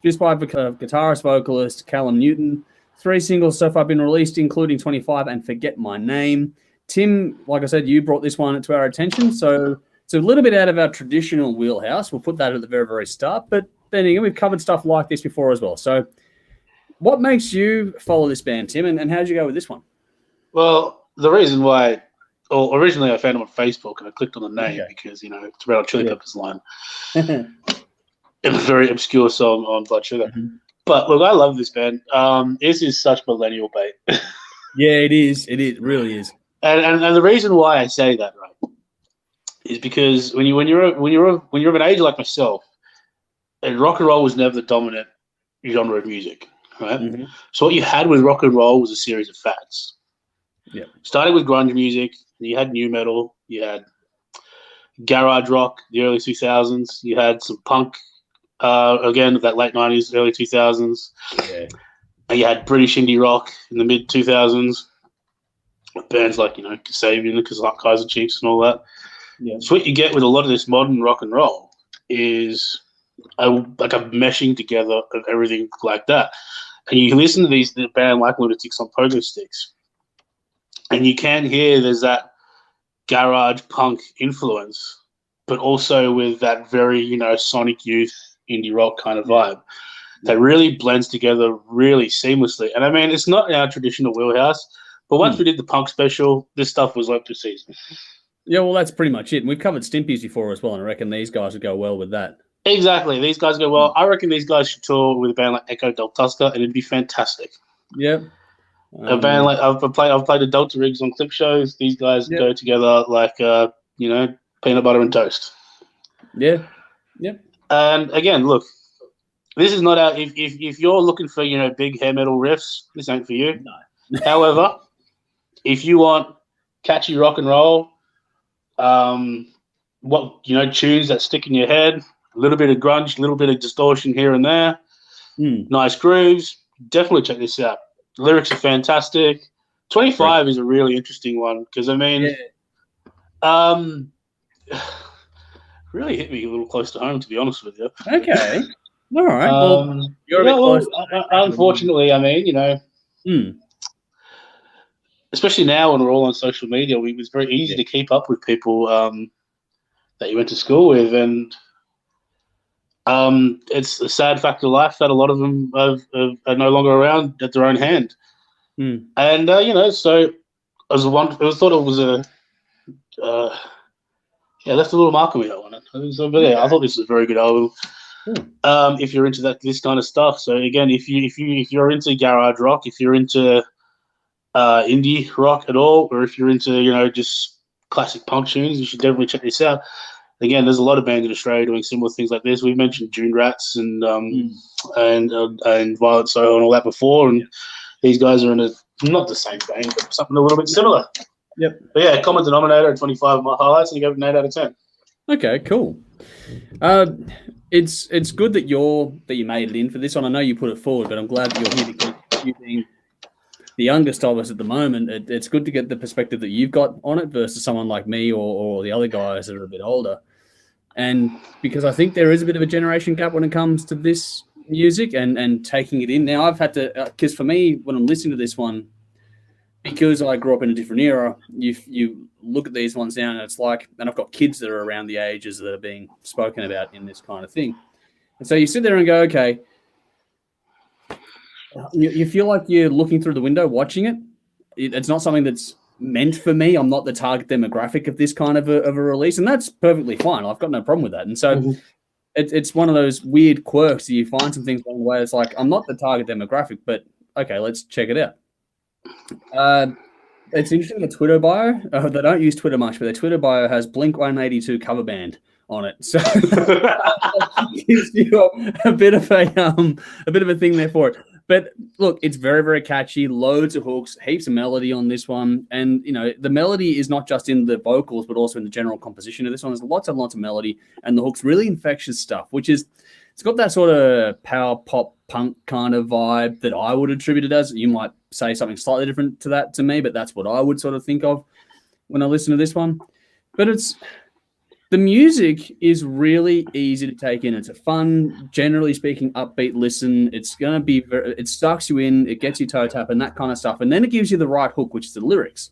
[SPEAKER 1] Produced by guitarist, vocalist Callum Newton. 3 singles so far been released, including 25 and Forget My Name. Tim, like I said, you brought this one to our attention, so it's a little bit out of our traditional wheelhouse. We'll put that at the very, very start, but then again, we've covered stuff like this before as well. So what makes you follow this band, Tim, and how did you go with this one?
[SPEAKER 2] Well, the reason why, originally I found them on Facebook and I clicked on the name because, it's Red Hot Chili Peppers line. A very obscure song on Blood Sugar. Mm-hmm. But look, I love this band. This is such millennial bait.
[SPEAKER 1] Yeah, it is. It really is.
[SPEAKER 2] And the reason why I say that, right, is because when you're of an age like myself, and rock and roll was never the dominant genre of music, right? Mm-hmm. So what you had with rock and roll was a series of fads. Yeah. Starting with grunge music, you had nu metal, you had garage rock, the early 2000s, you had some punk. Again, that late 90s, early 2000s. Yeah. And you had British indie rock in the mid 2000s. Bands like, Kasabian, Kaiser Chiefs and all that. Yeah. So what you get with a lot of this modern rock and roll is a meshing together of everything like that. And you listen to the band like Lunatics on Pogosticks, and you can hear there's that garage punk influence, but also with that very, Sonic Youth indie rock kind of vibe that really blends together really seamlessly. And I mean, it's not our traditional wheelhouse, but once we did the punk special, this stuff was like the season.
[SPEAKER 1] Yeah, well, that's pretty much it. And we've covered Stimpies before as well, and I reckon these guys would go well with that.
[SPEAKER 2] Exactly. These guys go well. I reckon these guys should tour with a band like Echo Del Tuska, and it'd be fantastic. Yep. A band like I've played the Delta Rigs on clip shows. These guys go together like peanut butter and toast. Yeah. Yep. And again, look, this is not our. If you're looking for big hair metal riffs, this ain't for you. No. However, if you want catchy rock and roll, tunes that stick in your head, a little bit of grunge, a little bit of distortion here and there, nice grooves, definitely check this out. The lyrics are fantastic. 25 is a really interesting one because really hit me a little close to home, to be honest with you.
[SPEAKER 1] Okay. All right. Well, you're a bit close.
[SPEAKER 2] Unfortunately, I mean, especially now when we're all on social media, it was very easy to keep up with people that you went to school with. And It's a sad fact of life that a lot of them are no longer around at their own hand. And so as one, it was thought it was left a little mark on me, that one. But yeah, I thought this was a very good album. If you're into this kind of stuff. So again, if you're into garage rock, if you're into indie rock at all, or if you're into just classic punk tunes, you should definitely check this out. Again, there's a lot of bands in Australia doing similar things like this. We've mentioned Dune Rats and Violet Soho and all that before, and these guys are in not the same vein, but something a little bit similar.
[SPEAKER 1] Yep.
[SPEAKER 2] But yeah, common denominator at 25 of my highlights, and you give it an 8 out of 10.
[SPEAKER 1] Okay, cool. It's good that you made it in for this one. I know you put it forward, but I'm glad that you're here because you being the youngest of us at the moment. It's good to get the perspective that you've got on it versus someone like me or the other guys that are a bit older. And because I think there is a bit of a generation gap when it comes to this music and taking it in. Now I've had to, because for me, when I'm listening to this one, because I grew up in a different era, you look at these ones now and it's like, and I've got kids that are around the ages that are being spoken about in this kind of thing. And so you sit there and go, okay, you feel like you're looking through the window watching it. It's not something that's meant for me. I'm not the target demographic of this kind of a release, and that's perfectly fine. I've got no problem with that. And so it's one of those weird quirks that you find some things along the way. It's like, I'm not the target demographic, but okay, let's check it out. It's interesting, the Twitter bio. They don't use Twitter much, but their Twitter bio has Blink-182 cover band on it, so it gives you a bit of a thing there for it. But look, it's very, very catchy. Loads of hooks, heaps of melody on this one, and the melody is not just in the vocals, but also in the general composition of this one. There's lots and lots of melody, and the hooks really infectious stuff, which is it's got that sort of power pop punk kind of vibe that I would attribute it as. You might say something slightly different to that to me, but that's what I would sort of think of when I listen to this one. But the music is really easy to take in. It's a fun, generally speaking, upbeat listen. It's going to be it sucks you in, it gets you toe tap and that kind of stuff. And then it gives you the right hook, which is the lyrics.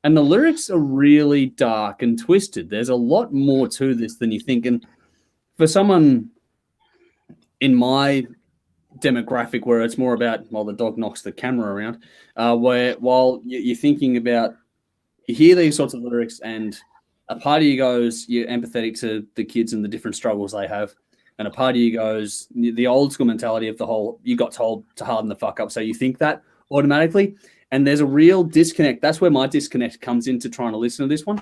[SPEAKER 1] And the lyrics are really dark and twisted. There's a lot more to this than you think. And for someone in my demographic where it's more about, well, the dog knocks the camera around, where while you're thinking about, you hear these sorts of lyrics and a part of you goes, you're empathetic to the kids and the different struggles they have. And a part of you goes, the old school mentality of the whole, you got told to harden the fuck up. So you think that automatically. And there's a real disconnect. That's where my disconnect comes into trying to listen to this one.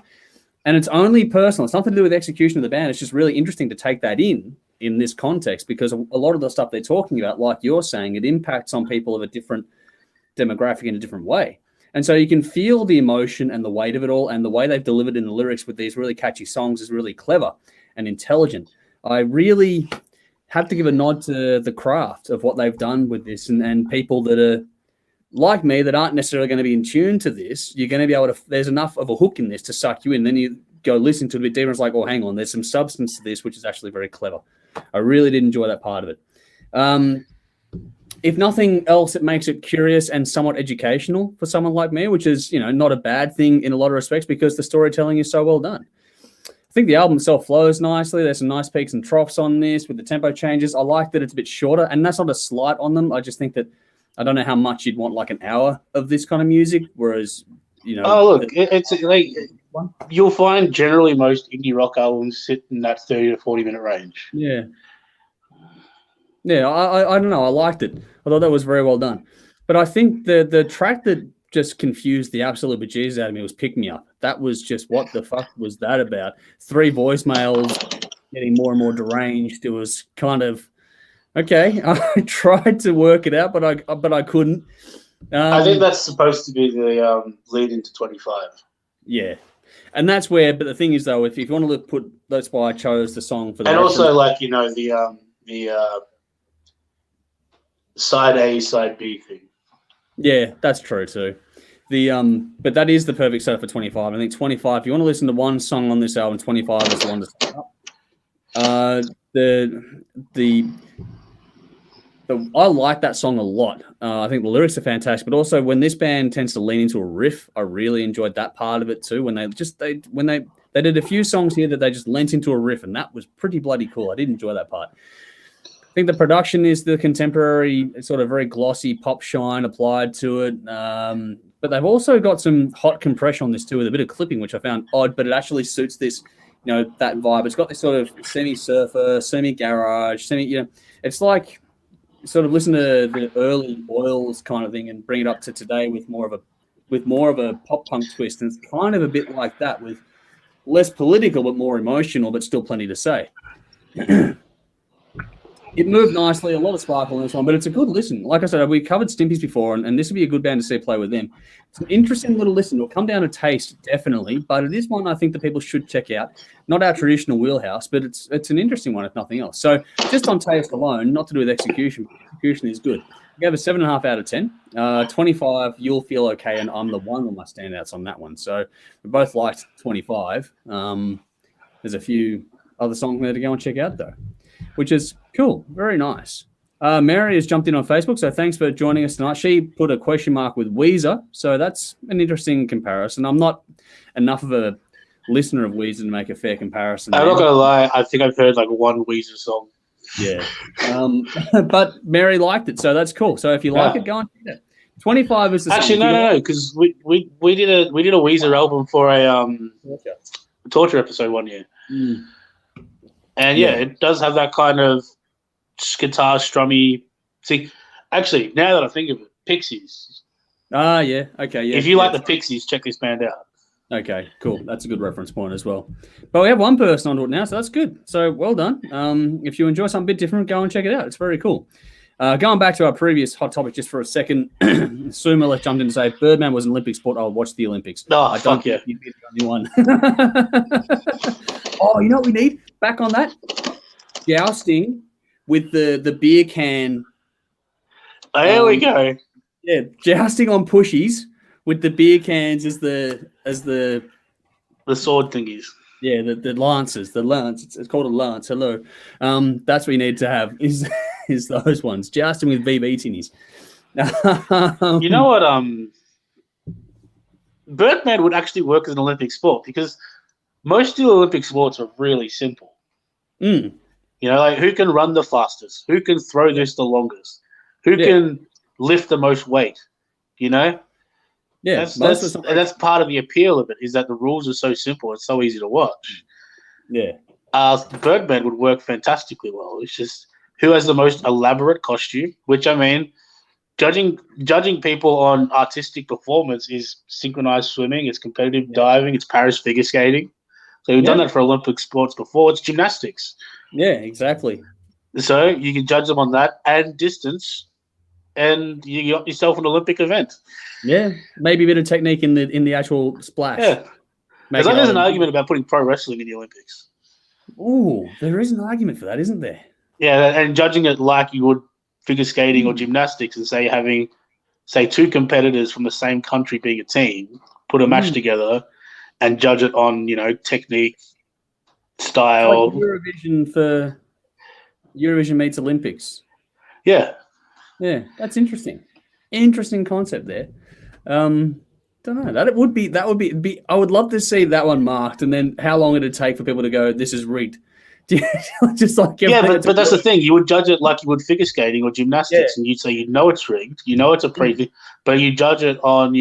[SPEAKER 1] And it's only personal. It's nothing to do with execution of the band. It's just really interesting to take that in this context, because a lot of the stuff they're talking about, like you're saying, it impacts on people of a different demographic in a different way. And so you can feel the emotion and the weight of it all, and the way they've delivered in the lyrics with these really catchy songs is really clever and intelligent. I really have to give a nod to the craft of what they've done with this, and people that are like me that aren't necessarily going to be in tune to this. You're going to be able to, there's enough of a hook in this to suck you in. Then you go listen to it a bit deeper. It's like, oh, hang on, there's some substance to this, which is actually very clever. I really did enjoy that part of it. If nothing else, it makes it curious and somewhat educational for someone like me, which is, not a bad thing in a lot of respects because the storytelling is so well done. I think the album itself flows nicely. There's some nice peaks and troughs on this with the tempo changes. I like that it's a bit shorter, and that's not a slight on them. I just think that I don't know how much you'd want like an hour of this kind of music, whereas,
[SPEAKER 2] Oh, look, it's like you'll find generally most indie rock albums sit in that 30 to 40 minute range.
[SPEAKER 1] Yeah. Yeah, I don't know. I liked it. I thought that was very well done. But I think the track that just confused the absolute bejesus out of me was Pick Me Up. That was just, what the fuck was that about? 3 voicemails getting more and more deranged. It was kind of, okay, I tried to work it out, but I couldn't.
[SPEAKER 2] I think that's supposed to be the lead into 25.
[SPEAKER 1] Yeah. And that's where, but the thing is, though, if you want to put, that's why I chose the song for the
[SPEAKER 2] and
[SPEAKER 1] reference.
[SPEAKER 2] Also, like, the side A, side B thing.
[SPEAKER 1] Yeah, that's true too. But that is the perfect setup for 25. I think 25, if you want to listen to one song on this album, 25 is the one to set up. I like that song a lot. I think the lyrics are fantastic, but also when this band tends to lean into a riff, I really enjoyed that part of it too. When they They did a few songs here that they just lent into a riff, and that was pretty bloody cool. I did enjoy that part. I think the production is the contemporary, sort of very glossy pop shine applied to it. But they've also got some hot compression on this too, with a bit of clipping, which I found odd, but it actually suits this, that vibe. It's got this sort of semi-surfer, semi-garage, it's like sort of listen to the early Oils kind of thing and bring it up to today with more of a pop punk twist. And it's kind of a bit like that, with less political but more emotional, but still plenty to say. It moved nicely, a lot of sparkle in this one, but it's a good listen. Like I said, we covered Stimpies before, and this would be a good band to see play with them. It's an interesting little listen. It'll come down to taste, definitely, but it is one I think that people should check out. Not our traditional wheelhouse, but it's an interesting one, if nothing else. So just on taste alone, not to do with execution. Execution is good. I gave a 7.5 out of 10. 25, You'll Feel Okay, and I'm the One on my standouts on that one. So we both liked 25. There's a few other songs there to go and check out, though, which is cool. Very nice. Mary has jumped in on Facebook, so thanks for joining us tonight. She put a question mark with Weezer, so that's an interesting comparison. I'm not enough of a listener of Weezer to make a fair comparison.
[SPEAKER 2] I'm not going to lie. I think I've heard like one Weezer song.
[SPEAKER 1] Yeah. But Mary liked it, so that's cool. So if you like it, go on. 25 is the
[SPEAKER 2] actually no, because we did a Weezer album for a Torture episode one year. Mm. And yeah, it does have that kind of guitar strummy. See, actually, now that I think of it, Pixies.
[SPEAKER 1] Ah, yeah, okay, yeah.
[SPEAKER 2] If you like the Pixies, check this band out.
[SPEAKER 1] Okay, cool. That's a good reference point as well. But we have one person onto it now, so that's good. So well done. If you enjoy something a bit different, go and check it out. It's very cool. Going back to our previous hot topic just for a second, Suma jumped in to say, if Birdman was an Olympic sport, I would watch the Olympics.
[SPEAKER 2] Oh,
[SPEAKER 1] I don't think you'd be the only one. Oh, you know what we need? Back on that? Jousting with the beer can.
[SPEAKER 2] Oh, there we go.
[SPEAKER 1] Yeah, jousting on pushies with the beer cans as the
[SPEAKER 2] sword thingies.
[SPEAKER 1] Yeah, the lances, the lance. It's called a lance. Hello. That's what you need to have is those ones. Jousting with VB tinnies.
[SPEAKER 2] You know what? Birdman would actually work as an Olympic sport because most of the Olympic sports are really simple.
[SPEAKER 1] Mm.
[SPEAKER 2] Like who can run the fastest? Who can throw this the longest? Who can lift the most weight? Yeah, that's part of the appeal of it, is that the rules are so simple. It's so easy to watch.
[SPEAKER 1] Yeah.
[SPEAKER 2] Birdman would work fantastically well. It's just who has the most elaborate costume, which, I mean, judging people on artistic performance is synchronized swimming, it's competitive diving, it's Paris figure skating. So we've done that for Olympic sports before. It's gymnastics. Yeah,
[SPEAKER 1] exactly.
[SPEAKER 2] So you can judge them on that and distance, and you got yourself an Olympic event.
[SPEAKER 1] Yeah, maybe a bit of technique in the actual splash.
[SPEAKER 2] Yeah, because there's an argument about putting pro wrestling in the Olympics.
[SPEAKER 1] Ooh, there is an argument for that, isn't there?
[SPEAKER 2] Yeah, and judging it like you would figure skating or gymnastics, and having two competitors from the same country being a team, put a match together, and judge it on technique, style.
[SPEAKER 1] Like Eurovision meets Olympics.
[SPEAKER 2] Yeah.
[SPEAKER 1] Yeah, that's interesting. Interesting concept there. Don't know. That would be. I would love to see that one marked, and then how long it'd take for people to go, "This is rigged." Just like
[SPEAKER 2] but that's the thing. You would judge it like you would figure skating or gymnastics, and you'd say it's rigged. It's a pre, but you judge it on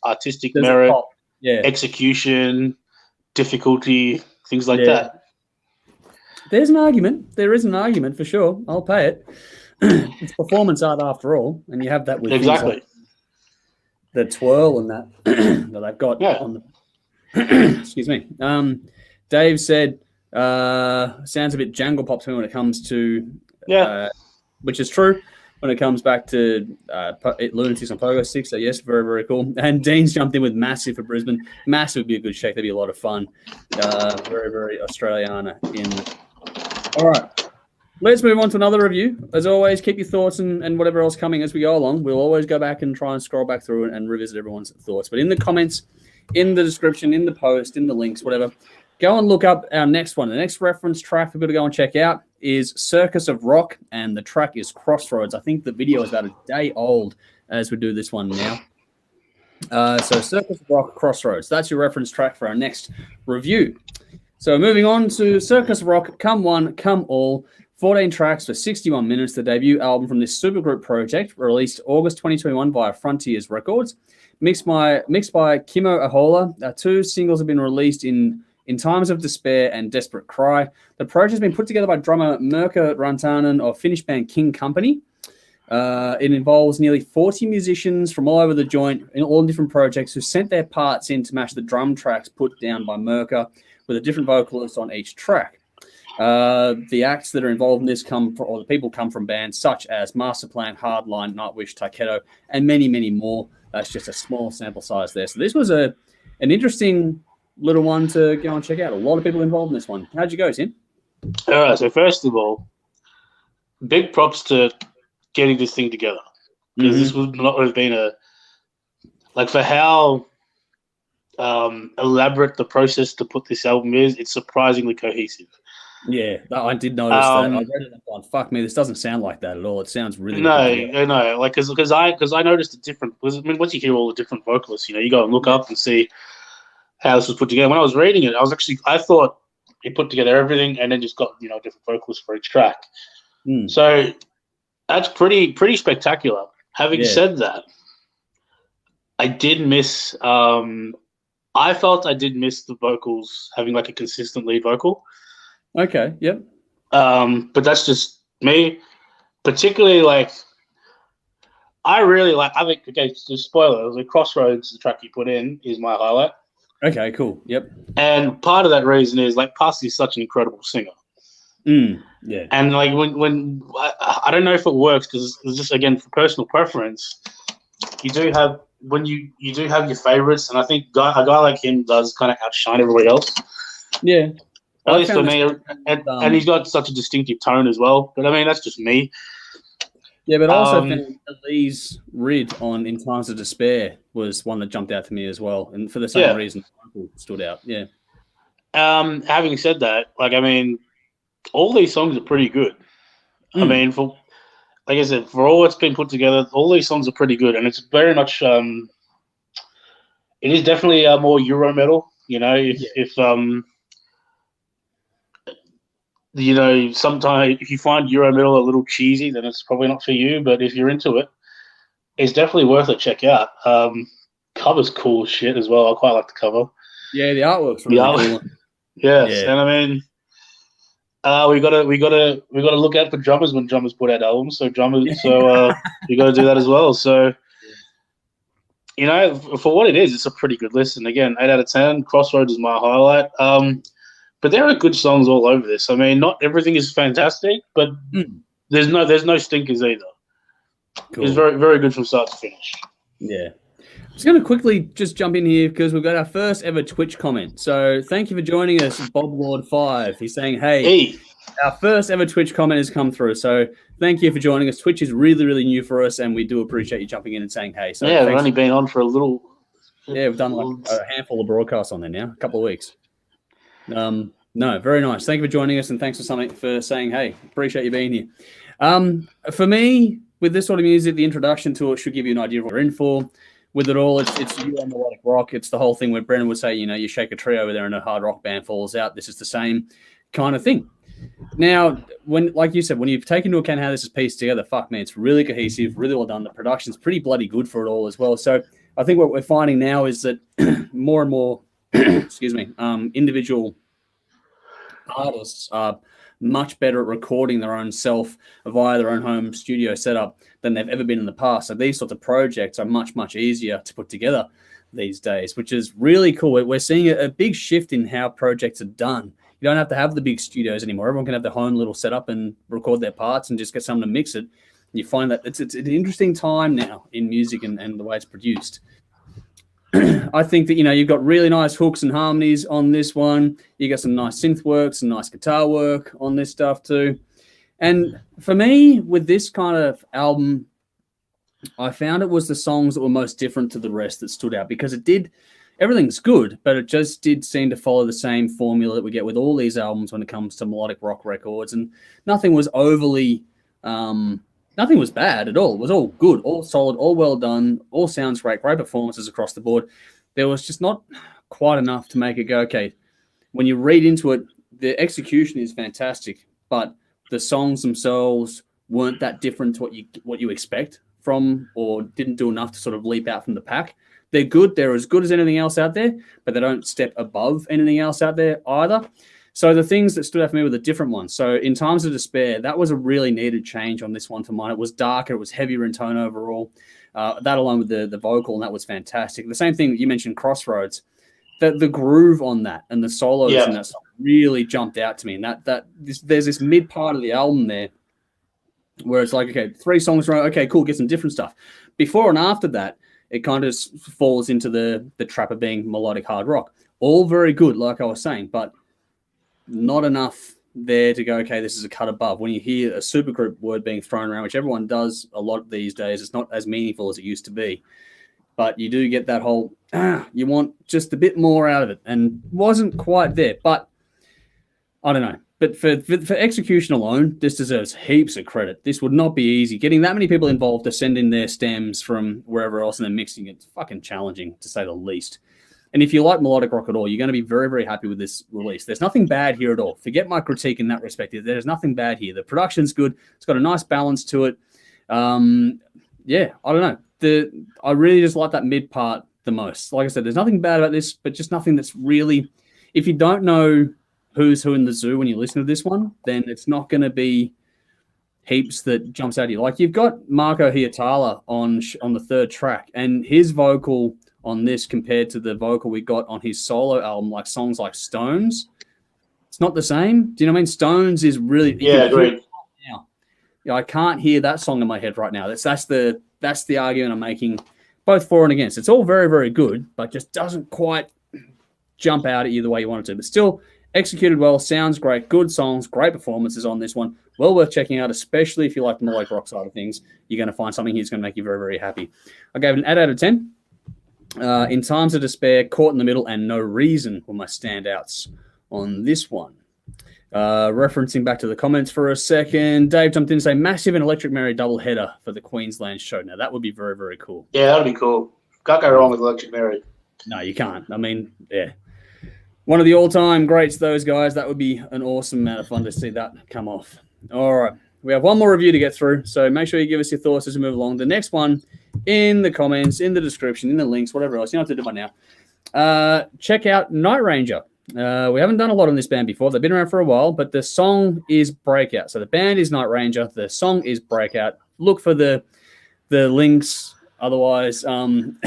[SPEAKER 2] artistic merit, execution, difficulty, things like that.
[SPEAKER 1] There's an argument. There is an argument for sure. I'll pay it. It's performance art after all, and you have that with
[SPEAKER 2] exactly
[SPEAKER 1] the twirl and that that I've got on the. Excuse me. Dave said, "Sounds a bit jangle pop to me when it comes to which is true when it comes back to Lunatics on Pogostics. So yes, very very cool." And Dean's jumped in with Massive for Brisbane. Massive would be a good shake. That'd be a lot of fun. Very very Australiana in. All right. Let's move on to another review. As always, keep your thoughts and whatever else coming as we go along. We'll always go back and try and scroll back through it and revisit everyone's thoughts. But in the comments, in the description, in the post, in the links, whatever, go and look up our next one. The next reference track we've got to go and check out is Circus of Rock, and the track is Crossroads. I think the video is about a day old as we do this one now. So Circus Rock Crossroads. That's your reference track for our next review. So moving on to Circus Rock, Come One, Come All. 14 tracks for 61 minutes. The debut album from this supergroup project, released August 2021 via Frontiers Records. Mixed by Kimo Ahola. 2 singles have been released in Times of Despair and Desperate Cry. The project has been put together by drummer Mirka Rantanen of Finnish band King Company. It involves nearly 40 musicians from all over the joint in all different projects who sent their parts in to match the drum tracks put down by Mirka with a different vocalist on each track. The acts that are involved in this the people come from bands such as Masterplan, Hardline, Nightwish, Taiketo, and many, many more. That's just a small sample size there. So this was an interesting little one to go and check out. A lot of people involved in this one. How'd you go, Tim?
[SPEAKER 2] All right, so first of all, big props to getting this thing together, because this would not have been for how elaborate the process to put this album is. It's surprisingly cohesive.
[SPEAKER 1] Yeah, I did notice that. I read it and thought, fuck me, this doesn't sound like that at all. It sounds really
[SPEAKER 2] no, like because I noticed the different. I mean, once you hear all the different vocalists, you go and look up and see how this was put together. When I was reading it, I thought he put together everything and then just got different vocalists for each track. So that's pretty spectacular. Having said that, I did miss. I felt I did miss the vocals having like a consistent lead vocal.
[SPEAKER 1] Okay. Yep.
[SPEAKER 2] But that's just me. Particularly, I really like. I think, okay, just spoiler. The Crossroads, the track you put in, is my highlight.
[SPEAKER 1] Okay. Cool. Yep.
[SPEAKER 2] And part of that reason is Pusty's such an incredible singer.
[SPEAKER 1] Yeah.
[SPEAKER 2] And when I don't know if it works, because it's just, again, for personal preference, you do have your favorites, and I think a guy like him does kind of outshine everybody else.
[SPEAKER 1] Yeah.
[SPEAKER 2] At least for me, and he's got such a distinctive tone as well. But I mean, that's just me.
[SPEAKER 1] Yeah, but also Lee's rid on In Times of Despair was one that jumped out to me as well, and for the same reason, stood out. Yeah.
[SPEAKER 2] Having said that, I mean, all these songs are pretty good. I mean, like I said, for all it's been put together, all these songs are pretty good, and it's very much. It is definitely more Euro metal. Sometimes if you find Euro metal a little cheesy, then it's probably not for you. But if you're into it, it's definitely worth a check out. Cover's cool as shit as well. I quite like the cover.
[SPEAKER 1] Yeah, the artwork's really cool.
[SPEAKER 2] Yes, and I mean, we gotta look out for drummers when drummers put out albums. So we got to do that as well. So for what it is, it's a pretty good list. And again, 8 out of 10. Crossroads is my highlight. But there are good songs all over this. I mean, not everything is fantastic, but there's no stinkers either. Cool. It's very, very good from start to finish.
[SPEAKER 1] Yeah. I'm just going to quickly just jump in here because we've got our first ever Twitch comment. So thank you for joining us, Bob Lord 5. He's saying, hey, our first ever Twitch comment has come through. So thank you for joining us. Twitch is really, really new for us, and we do appreciate you jumping in and saying, hey. So
[SPEAKER 2] yeah, we've only been on for a little.
[SPEAKER 1] Yeah, we've done a handful of broadcasts on there now, a couple of weeks. No, very nice. Thank you for joining us, and thanks for saying, hey, appreciate you being here. For me, with this sort of music, the introduction to it should give you an idea of what we're in for. With it all, it's you on melodic rock. It's the whole thing where Brennan would say, you shake a tree over there and a hard rock band falls out. This is the same kind of thing. Now, like you said, when you take into account how this is pieced together, fuck man, it's really cohesive, really well done. The production's pretty bloody good for it all as well. So I think what we're finding now is that more and more, individual artists are much better at recording their own self via their own home studio setup than they've ever been in the past. So these sorts of projects are much, much easier to put together these days, which is really cool. We're seeing a big shift in how projects are done. You don't have to have the big studios anymore. Everyone can have their own little setup and record their parts and just get someone to mix it. You find that it's an interesting time now in music and the way it's produced. I think that, you've got really nice hooks and harmonies on this one. You got some nice synth work, some nice guitar work on this stuff too. And for me, with this kind of album, I found it was the songs that were most different to the rest that stood out, because everything's good, but it just did seem to follow the same formula that we get with all these albums when it comes to melodic rock records. And nothing was overly Nothing was bad at all. It was all good, all solid, all well done, all sounds great, great performances across the board. There was just not quite enough to make it go, okay, when you read into it, the execution is fantastic, but the songs themselves weren't that different to what you expect from, or didn't do enough to sort of leap out from the pack. They're good. They're as good as anything else out there, but they don't step above anything else out there either. So the things that stood out for me were the different ones. So in Times of Despair, that was a really needed change on this one for mine. It was darker. It was heavier in tone overall. That along with the vocal, and that was fantastic. The same thing that you mentioned, Crossroads. The groove on that and the solos and that song really jumped out to me. And there's this mid part of the album there where it's like, okay, 3 songs right, okay, cool, get some different stuff. Before and after that, it kind of falls into the trap of being melodic hard rock. All very good, like I was saying, but not enough there to go, okay, this is a cut above. When you hear a supergroup word being thrown around, which everyone does a lot these days, it's not as meaningful as it used to be. But you do get that whole, you want just a bit more out of it, and wasn't quite there. But I don't know. But for execution alone, this deserves heaps of credit. This would not be easy. Getting that many people involved to send in their stems from wherever else and then mixing it's fucking challenging, to say the least. And if you like melodic rock at all, you're going to be very, very happy with this release. There's nothing bad here at all. Forget my critique in that respect. There's nothing bad here. The production's good. It's got a nice balance to it. Yeah, I don't know. I really just like that mid part the most. Like I said, there's nothing bad about this, but just nothing that's really... If you don't know who's who in the zoo when you listen to this one, then it's not going to be heaps that jumps out at you. Like, you've got Marco Hietala on the 3rd track, and his vocal on this compared to the vocal we got on his solo album, like songs like Stones, it's not the same. Do you know what I mean? Stones is really...
[SPEAKER 2] Yeah, great.
[SPEAKER 1] Yeah, I can't hear that song in my head right now. That's the argument I'm making, both for and against. It's all very, very good, but just doesn't quite jump out at you the way you want it to. But still executed well, sounds great, good songs, great performances on this one. Well worth checking out, especially if you like the melodic rock side of things. You're going to find something here that's going to make you very, very happy. I gave it an 8 out of 10. In Times of Despair, Caught in the Middle, and No Reason were my standouts on this one. Referencing back to the comments for a second, Dave jumped in and say Massive and Electric Mary double header for the Queensland show. Now that would be very, very cool.
[SPEAKER 2] Yeah, that'd be cool. Can't go wrong with Electric Mary.
[SPEAKER 1] No, you can't. I mean, yeah, one of the all-time greats, those guys. That would be an awesome amount of fun to see that come off. All right, we have one more review to get through, so make sure you give us your thoughts as we move along. The next one in the comments, in the description, in the links, whatever else. You don't have to do it by now. Check out Night Ranger. We haven't done a lot on this band before. They've been around for a while, but the song is Breakout. So the band is Night Ranger. The song is Breakout. Look for the links. Otherwise, find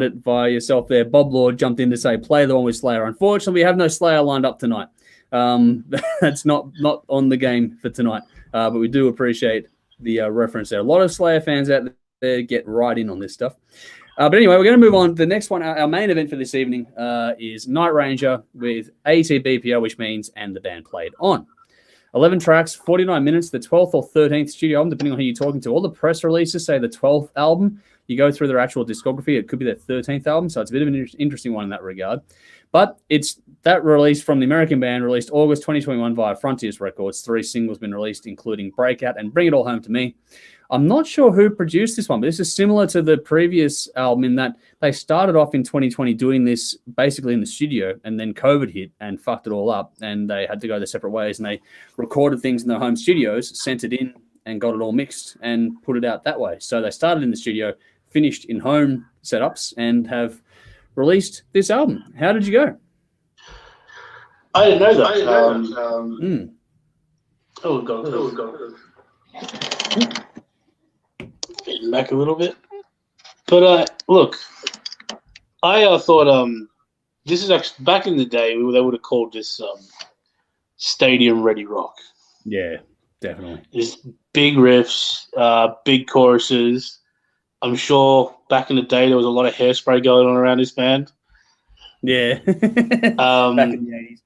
[SPEAKER 1] it by yourself there. Bob Lord jumped in to say, play the one with Slayer. Unfortunately, we have no Slayer lined up tonight. That's not on the game for tonight. But we do appreciate the reference there. A lot of Slayer fans out there get right in on this stuff. But anyway, we're going to move on. The next one, our main event for this evening, is Night Ranger with ATBPO, which means And the Band Played On. 11 tracks, 49 minutes, the 12th or 13th studio album, depending on who you're talking to. All the press releases say the 12th album. You go through their actual discography, it could be their 13th album, so it's a bit of an interesting one in that regard. But it's that release from the American band, released August 2021 via Frontiers Records. 3 singles been released, including Breakout and Bring It All Home to Me. I'm not sure who produced this one, but this is similar to the previous album in that they started off in 2020 doing this basically in the studio, and then COVID hit and fucked it all up, and they had to go their separate ways, and they recorded things in their home studios, sent it in, and got it all mixed and put it out that way. So they started in the studio, finished in home setups, and have released this album. How did you go?
[SPEAKER 2] I didn't know that. Oh, God. Getting back a little bit. But look, I thought this is actually, back in the day, they would have called this stadium ready rock.
[SPEAKER 1] Yeah, definitely.
[SPEAKER 2] There's big riffs, big choruses. I'm sure back in the day there was a lot of hairspray going on around this band.
[SPEAKER 1] Yeah. Back in the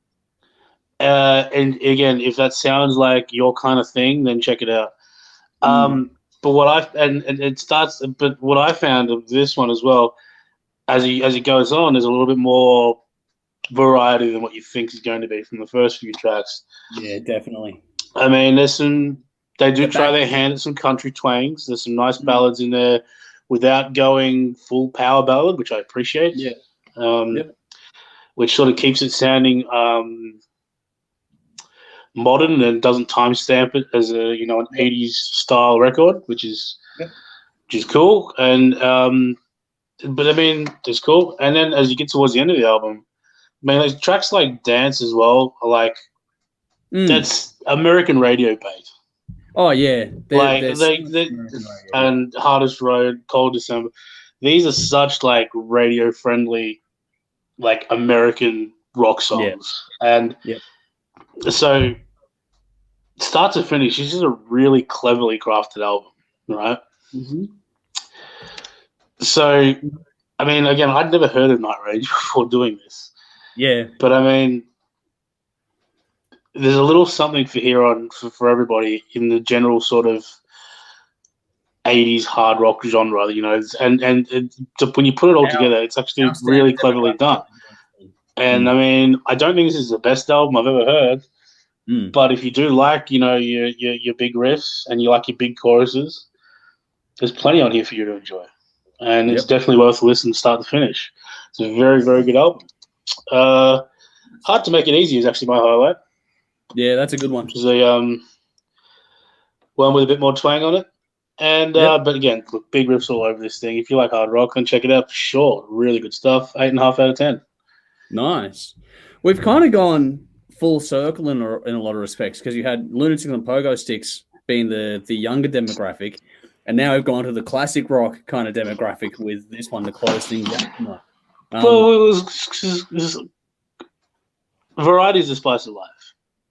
[SPEAKER 2] 80s. And again, if that sounds like your kind of thing, then check it out. But what I found of this one as well, as it goes on, there's a little bit more variety than what you think is going to be from the first few tracks.
[SPEAKER 1] Yeah, definitely.
[SPEAKER 2] I mean, there's some They do try their hand at some country twangs. There's some nice ballads in there without going full power ballad, which I appreciate.
[SPEAKER 1] Yeah.
[SPEAKER 2] Which sort of keeps it sounding modern and doesn't timestamp it as an 80s style record, which is cool. And but I mean, it's cool. And then as you get towards the end of the album, man, like tracks like Dance as well are like that's American radio bait.
[SPEAKER 1] Oh yeah,
[SPEAKER 2] and Hardest Road, Cold December. These are such like radio friendly, like American rock songs, and so start to finish, this is a really cleverly crafted album, right?
[SPEAKER 1] Mm-hmm.
[SPEAKER 2] So, I mean, again, I'd never heard of Night Rage before doing this.
[SPEAKER 1] Yeah,
[SPEAKER 2] but I mean, there's a little something for everybody in the general sort of 80s hard rock genre, and when you put it all together, it's actually really cleverly done. And I mean, I don't think this is the best album I've ever heard, but if you do like, your big riffs and you like your big choruses, there's plenty on here for you to enjoy. And it's definitely worth a listen start to finish. It's a very, very good album. Hard to Make It Easy is actually my highlight.
[SPEAKER 1] Yeah, that's a good one.
[SPEAKER 2] Which is a one with a bit more twang on it. And but again, look, big riffs all over this thing. If you like hard rock, then check it out for sure. Really good stuff. 8.5 out of 10. Nice.
[SPEAKER 1] We've kind of gone full circle in a lot of respects because you had Lunatics and Pogosticks being the younger demographic, and now we've gone to the classic rock kind of demographic with this one to close things out.
[SPEAKER 2] Well, it was variety is the spice of life.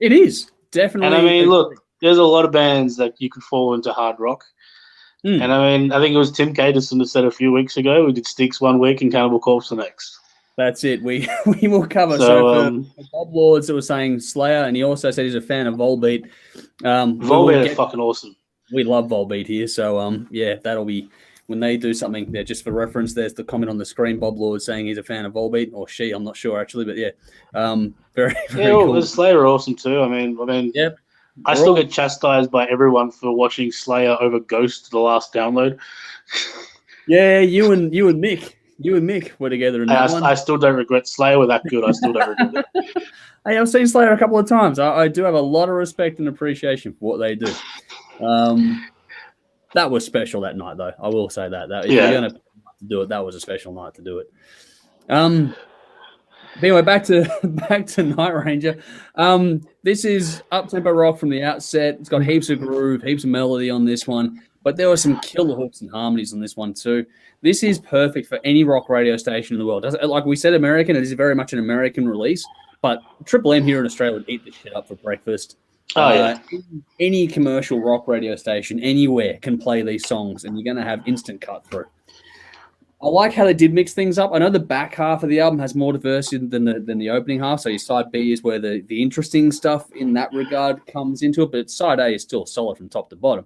[SPEAKER 1] It is definitely.
[SPEAKER 2] And I mean, look, there's a lot of bands that you could fall into hard rock. And I mean, I think it was Tim Caterson that said a few weeks ago, we did Styx one week and Cannibal Corpse the next.
[SPEAKER 1] That's it. We will cover. So for Bob Lords that was saying Slayer, and he also said he's a fan of Volbeat.
[SPEAKER 2] Volbeat are fucking awesome.
[SPEAKER 1] We love Volbeat here. So, that'll be when they do something there. Just for reference, there's the comment on the screen. Bob Lord saying he's a fan of Volbeat, or she. I'm not sure actually, but very, very cool.
[SPEAKER 2] The Slayer are awesome too. I mean, I still get chastised by everyone for watching Slayer over Ghost, the last download.
[SPEAKER 1] Yeah, you and Mick were together in that one.
[SPEAKER 2] I still don't regret Slayer were that good. I still don't regret it.
[SPEAKER 1] Hey, I've seen Slayer a couple of times. I do have a lot of respect and appreciation for what they do. That was special that night, though. I will say that. If you're going to do it, that was a special night to do it. But anyway, back to Night Ranger. This is up-tempo rock from the outset. It's got heaps of groove, heaps of melody on this one, but there were some killer hooks and harmonies on this one too. This is perfect for any rock radio station in the world. Like we said, American, it is very much an American release, but Triple M here in Australia would eat this shit up for breakfast. Any commercial rock radio station anywhere can play these songs, and you're going to have instant cut through. I like how they did mix things up. I know the back half of the album has more diversity than the opening half. So your side B is where the interesting stuff in that regard comes into it, but side A is still solid from top to bottom.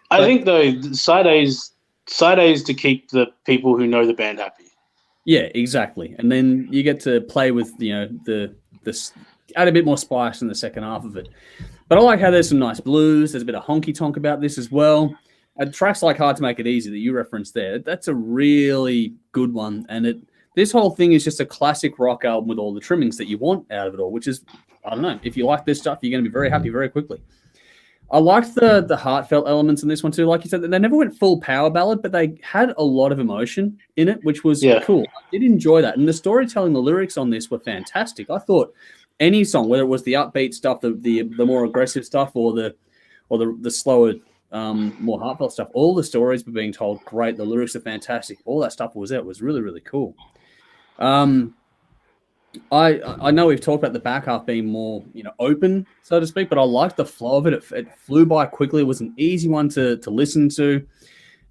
[SPEAKER 2] I think though side A is to keep the people who know the band happy.
[SPEAKER 1] Yeah, exactly. And then you get to play with the add a bit more spice in the second half of it. But I like how there's some nice blues. There's a bit of honky tonk about this as well. Tracks like Hard to Make It Easy that you referenced there, that's a really good one. And this whole thing is just a classic rock album with all the trimmings that you want out of it all, which is, I don't know, if you like this stuff, you're going to be very happy very quickly. I liked the heartfelt elements in this one too. Like you said, they never went full power ballad, but they had a lot of emotion in it, which was cool. I did enjoy that. And the storytelling, the lyrics on this were fantastic. I thought any song, whether it was the upbeat stuff, the more aggressive stuff, or the slower, more heartfelt stuff, all the stories were being told great. The lyrics are fantastic. All that stuff was there. It was really, really cool. I know we've talked about the back half being more, open, so to speak, but I liked the flow of it. It flew by quickly. It was an easy one to listen to,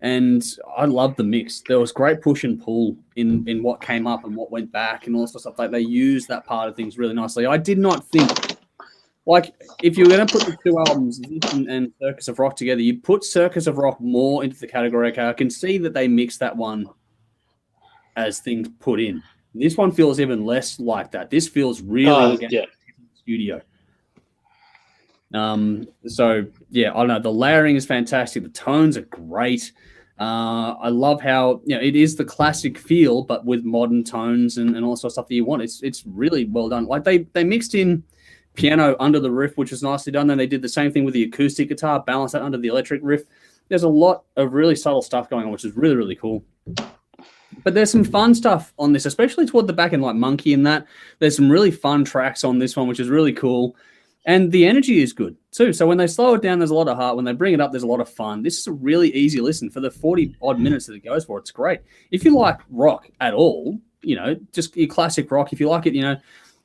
[SPEAKER 1] and I loved the mix. There was great push and pull in what came up and what went back and all sorts of stuff. Like they used that part of things really nicely. I did not think, like, if you were going to put the two albums, this and Circus of Rock together, you put Circus of Rock more into the category. Okay, I can see that they mixed that one as things put in. This one feels even less like that. This feels really like a studio. So yeah, I don't know. The layering is fantastic. The tones are great. I love how it is the classic feel, but with modern tones and all sorts of stuff that you want. It's really well done. Like they mixed in piano under the riff, which was nicely done. Then they did the same thing with the acoustic guitar, balance that under the electric riff. There's a lot of really subtle stuff going on, which is really, really cool. But there's some fun stuff on this, especially toward the back end, like Monkey and that. There's some really fun tracks on this one, which is really cool. And the energy is good too. So when they slow it down, there's a lot of heart. When they bring it up, there's a lot of fun. This is a really easy listen for the 40-odd minutes that it goes for. It's great. If you like rock at all, just your classic rock. If you like it,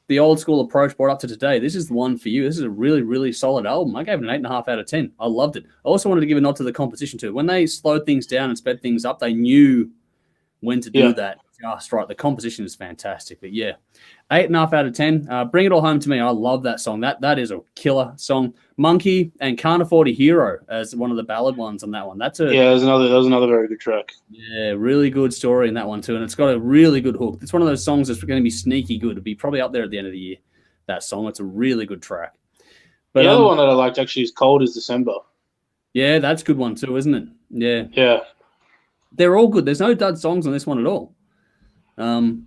[SPEAKER 1] the old school approach brought up to today, this is the one for you. This is a really, really solid album. I gave it an 8.5 out of 10. I loved it. I also wanted to give a nod to the composition too. When they slowed things down and sped things up, they knew when to do that just right. The composition is fantastic. But yeah, 8.5 out of 10. Bring It All Home to Me. I love that song. That is a killer song. Monkey and Can't Afford a Hero as one of the ballad ones on that one. That was
[SPEAKER 2] another very good track.
[SPEAKER 1] Yeah, really good story in that one too, and it's got a really good hook. It's one of those songs that's going to be sneaky good. It'll be probably up there at the end of the year. That song. It's a really good track. But
[SPEAKER 2] the other one that I liked actually is Cold as December.
[SPEAKER 1] Yeah, that's a good one too, isn't it? Yeah.
[SPEAKER 2] Yeah.
[SPEAKER 1] They're all good. There's no dud songs on this one at all. The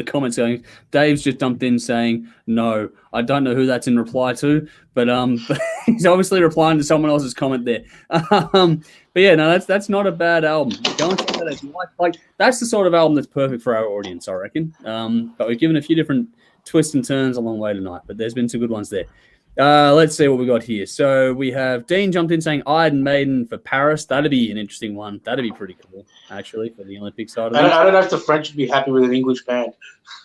[SPEAKER 1] comments going, Dave's just jumped in saying, no, I don't know who that's in reply to, but he's obviously replying to someone else's comment there. But yeah, no, that's not a bad album. Go and check that out if you like. That's the sort of album that's perfect for our audience, I reckon. But we've given a few different twists and turns along the way tonight, but there's been some good ones there. Let's see what we got here. So we have Dean jumped in saying Iron Maiden for Paris. That'd be an interesting one. That'd be pretty cool, actually, for the Olympic side of things.
[SPEAKER 2] I don't know if the French would be happy with an English band.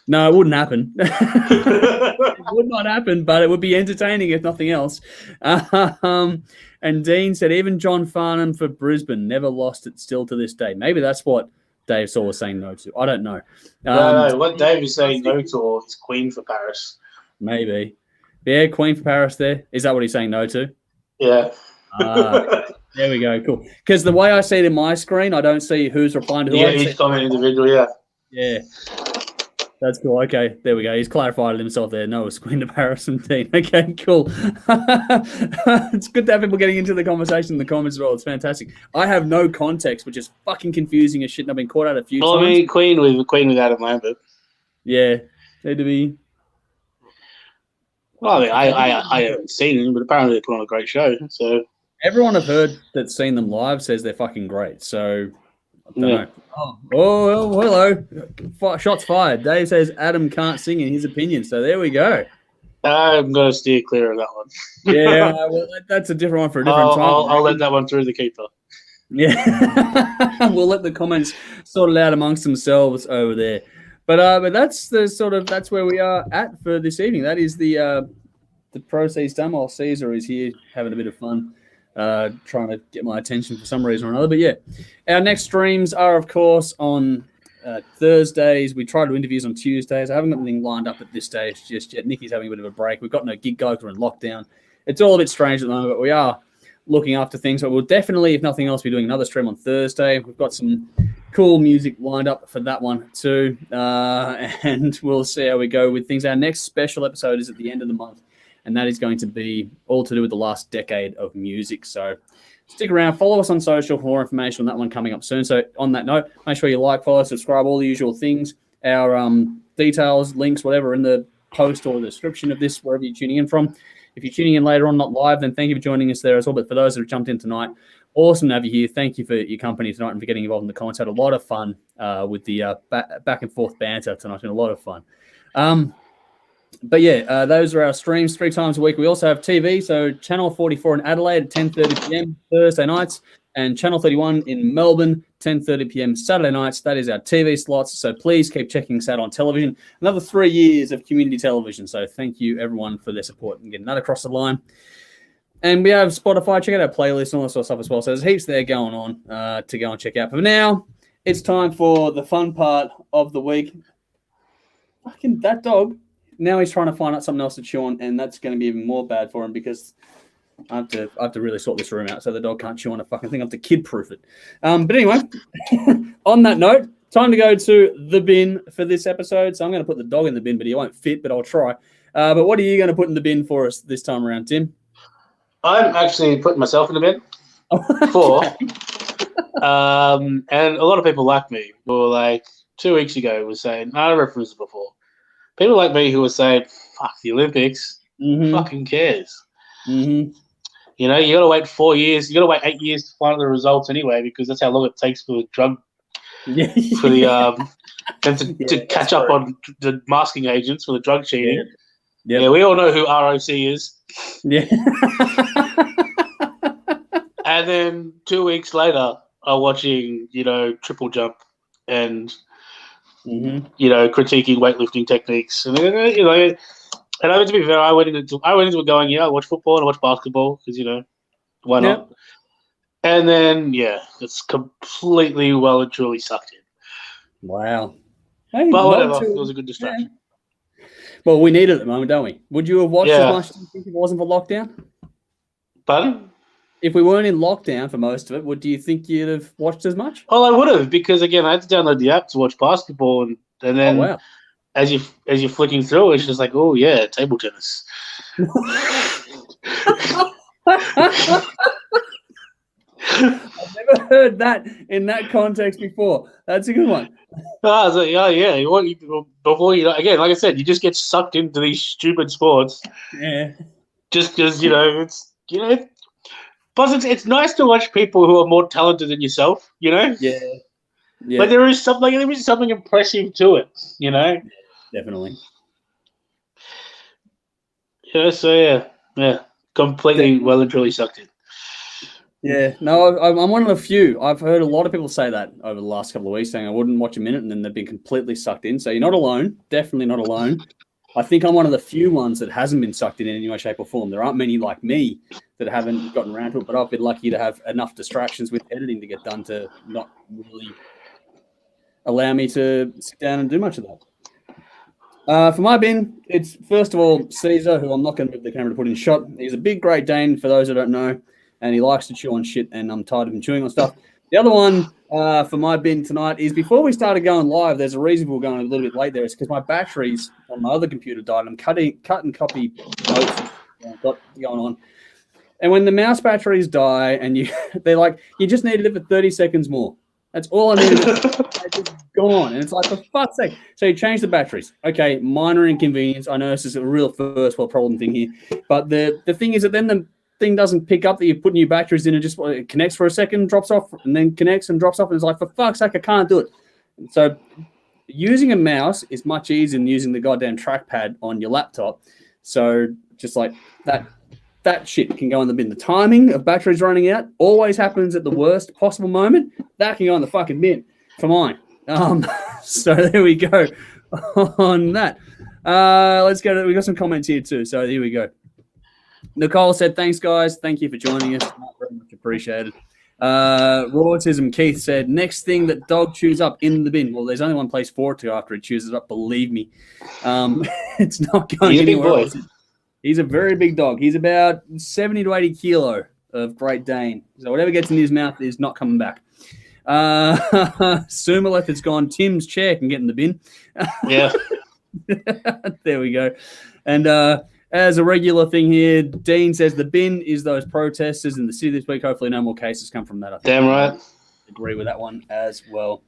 [SPEAKER 1] No, it wouldn't happen. It would not happen, but it would be entertaining if nothing else. And Dean said even John Farnham for Brisbane, never lost it still to this day. Maybe that's what Dave Saul was saying no to. I don't know.
[SPEAKER 2] No, what Dave is saying no to is Queen for Paris.
[SPEAKER 1] Maybe. Yeah, Queen for Paris there. Is that what he's saying no to?
[SPEAKER 2] Yeah.
[SPEAKER 1] There we go. Cool. Because the way I see it in my screen, I don't see who's replying to who.
[SPEAKER 2] Yeah, each comment individual, yeah.
[SPEAKER 1] Yeah. That's cool. Okay, there we go. He's clarified it himself there. No, it's Queen to Paris and Dean. Okay, cool. It's good to have people getting into the conversation in the comments as well. It's fantastic. I have no context, which is fucking confusing as shit, and I've been caught out a few times.
[SPEAKER 2] I mean, Queen with Adam Lambert.
[SPEAKER 1] Yeah. Need to be...
[SPEAKER 2] Well, I haven't seen them, but apparently they put on a great show. So
[SPEAKER 1] everyone I've heard that's seen them live says they're fucking great. So I don't know. Oh, hello. Shots fired. Dave says Adam can't sing in his opinion. So there we go.
[SPEAKER 2] I'm going to steer clear of that one.
[SPEAKER 1] Yeah, well, that's a different one for a different time.
[SPEAKER 2] I'll let that one through the keeper.
[SPEAKER 1] Yeah, we'll let the comments sort it out amongst themselves over there. But that's that's where we are at for this evening. That is the proceeds done while Caesar is here having a bit of fun, trying to get my attention for some reason or another. But yeah, our next streams are of course on Thursdays. We try to do interviews on Tuesdays. I haven't got anything lined up at this stage just yet. Nikki's having a bit of a break. We've got no gig guys. We're in lockdown. It's all a bit strange at the moment, but we are looking after things. But we'll definitely, if nothing else, be doing another stream on Thursday. We've got some cool music lined up for that one too, and we'll see how we go with things. Our next special episode is at the end of the month, and that is going to be all to do with the last decade of music. So stick around, follow us on social for more information on that one coming up soon. So on that note, make sure you like, follow, subscribe, all the usual things. Our details, links, whatever, in the post or the description of this, wherever you're tuning in from. If you're tuning in later on, not live, then thank you for joining us there as well. But for those that have jumped in tonight, awesome to have you here. Thank you for your company tonight and for getting involved in the comments. Had a lot of fun with the back and forth banter tonight. It's been a lot of fun. But yeah, those are our streams 3 times a week. We also have TV. So Channel 44 in Adelaide at 10:30 p.m. Thursday nights, and Channel 31 in Melbourne, 10:30 p.m. Saturday nights. That is our TV slots. So please keep checking us out on television. Another 3 years of community television. So thank you everyone for their support and getting that across the line. And we have Spotify. Check out our playlist and all that sort of stuff as well. So there's heaps there going on to go and check out. But now it's time for the fun part of the week. Fucking that dog. Now he's trying to find out something else to chew on, and that's going to be even more bad for him because I have to really sort this room out so the dog can't chew on a fucking thing. I have to kid-proof it. But anyway, on that note, time to go to the bin for this episode. So I'm going to put the dog in the bin, but he won't fit, but I'll try. But what are you going to put in the bin for us this time around, Tim?
[SPEAKER 2] I'm actually putting myself in the bin for, and a lot of people like me who were like 2 weeks ago was saying, I referenced it before. People like me who were saying, fuck the Olympics, fucking cares.
[SPEAKER 1] Mm-hmm.
[SPEAKER 2] You know, you got to wait 4 years. You got to wait 8 years to find out the results anyway, because that's how long it takes for the drug, for the them to catch up on the masking agents for the drug cheating.
[SPEAKER 1] Yep.
[SPEAKER 2] Yeah, we all know who ROC is.
[SPEAKER 1] Yeah.
[SPEAKER 2] And then 2 weeks later, I'm watching, triple jump and, critiquing weightlifting techniques. And, and I mean, to be fair, I went into it going, I watch football and I watch basketball because, why not?
[SPEAKER 1] Yep.
[SPEAKER 2] And then, it's completely well and truly sucked in.
[SPEAKER 1] Wow. Hey,
[SPEAKER 2] but whatever, it was a good distraction.
[SPEAKER 1] Yeah. Well, we need it at the moment, don't we? Would you have watched as much as you think if it wasn't for lockdown?
[SPEAKER 2] Pardon?
[SPEAKER 1] If we weren't in lockdown for most of it, do you think you'd have watched as much?
[SPEAKER 2] Oh, I would have, because again, I had to download the app to watch basketball, and then as you're flicking through, it's just like, oh yeah, table tennis.
[SPEAKER 1] I've never heard that in that context before. That's a good one.
[SPEAKER 2] Yeah. Before again, like I said, you just get sucked into these stupid sports.
[SPEAKER 1] Yeah.
[SPEAKER 2] Just because it's. Plus, it's nice to watch people who are more talented than yourself. Yeah. But there is something impressive to it.
[SPEAKER 1] Definitely.
[SPEAKER 2] Yeah. Completely well and truly sucked in.
[SPEAKER 1] Yeah, no, I'm one of the few. I've heard a lot of people say that over the last couple of weeks, saying I wouldn't watch a minute, and then they've been completely sucked in. So you're not alone. Definitely not alone. I think I'm one of the few ones that hasn't been sucked in any way, shape, or form. There aren't many like me that haven't gotten around to it, but I've been lucky to have enough distractions with editing to get done to not really allow me to sit down and do much of that. For my bin, it's first of all Caesar, who I'm not going to move the camera to put in shot. He's a big Great Dane, for those that don't know. And he likes to chew on shit, and I'm tired of him chewing on stuff. The other one for my bin tonight is before we started going live, there's a reason we're going a little bit late there. It's because my batteries on my other computer died. I'm cut and copy notes I've got going on. And when the mouse batteries die, and you just need it for 30 seconds more. That's all I needed. It's just gone. And it's like, for fuck's sake. So you change the batteries. Okay, minor inconvenience. I know this is a real first world problem thing here. But the thing is that then the thing doesn't pick up that you put new batteries in, and just it connects for a second, drops off, and then connects and drops off, and it's like, for fuck's sake, I can't do it. And so using a mouse is much easier than using the goddamn trackpad on your laptop. So just like that shit can go in the bin. The timing of batteries running out always happens at the worst possible moment. That can go in the fucking bin for mine. So there we go on that. Let's go. We got some comments here too. So here we go. Nicole said, thanks, guys. Thank you for joining us. Very much appreciated. Autism Keith said, next thing that dog chews up in the bin. Well, there's only one place for it to after it chews it up, believe me. It's not going anywhere else. He's a very big dog. He's about 70 to 80 kilo of Great Dane. So whatever gets in his mouth is not coming back. Sumaleth has gone, Tim's chair can get in the bin.
[SPEAKER 2] Yeah.
[SPEAKER 1] There we go. And as a regular thing here, Dean says the bin is those protesters in the city this week. Hopefully no more cases come from that. I think
[SPEAKER 2] damn right.
[SPEAKER 1] I agree with that one as well.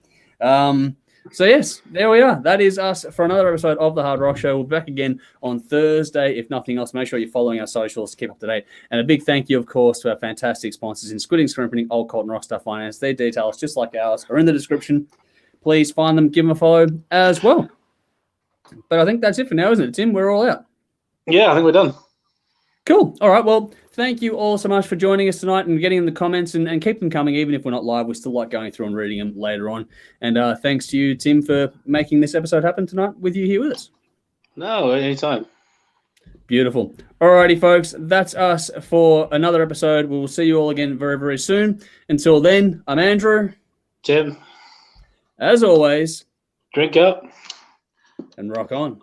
[SPEAKER 1] So, yes, there we are. That is us for another episode of The Hard Rock Show. We'll be back again on Thursday. If nothing else, make sure you're following our socials to keep up to date. And a big thank you, of course, to our fantastic sponsors in Squidding, Screen Printing, Old Cotton, Rockstar Finance. Their details, just like ours, are in the description. Please find them, give them a follow as well. But I think that's it for now, isn't it, Tim? We're all out.
[SPEAKER 2] Yeah, I think we're done.
[SPEAKER 1] Cool. All right. Well, thank you all so much for joining us tonight and getting in the comments and keep them coming. Even if we're not live, we still like going through and reading them later on. And thanks to you, Tim, for making this episode happen tonight with you here with us.
[SPEAKER 2] No, anytime.
[SPEAKER 1] Beautiful. All righty, folks. That's us for another episode. We will see you all again very, very soon. Until then, I'm Andrew.
[SPEAKER 2] Tim.
[SPEAKER 1] As always,
[SPEAKER 2] drink up
[SPEAKER 1] and rock on.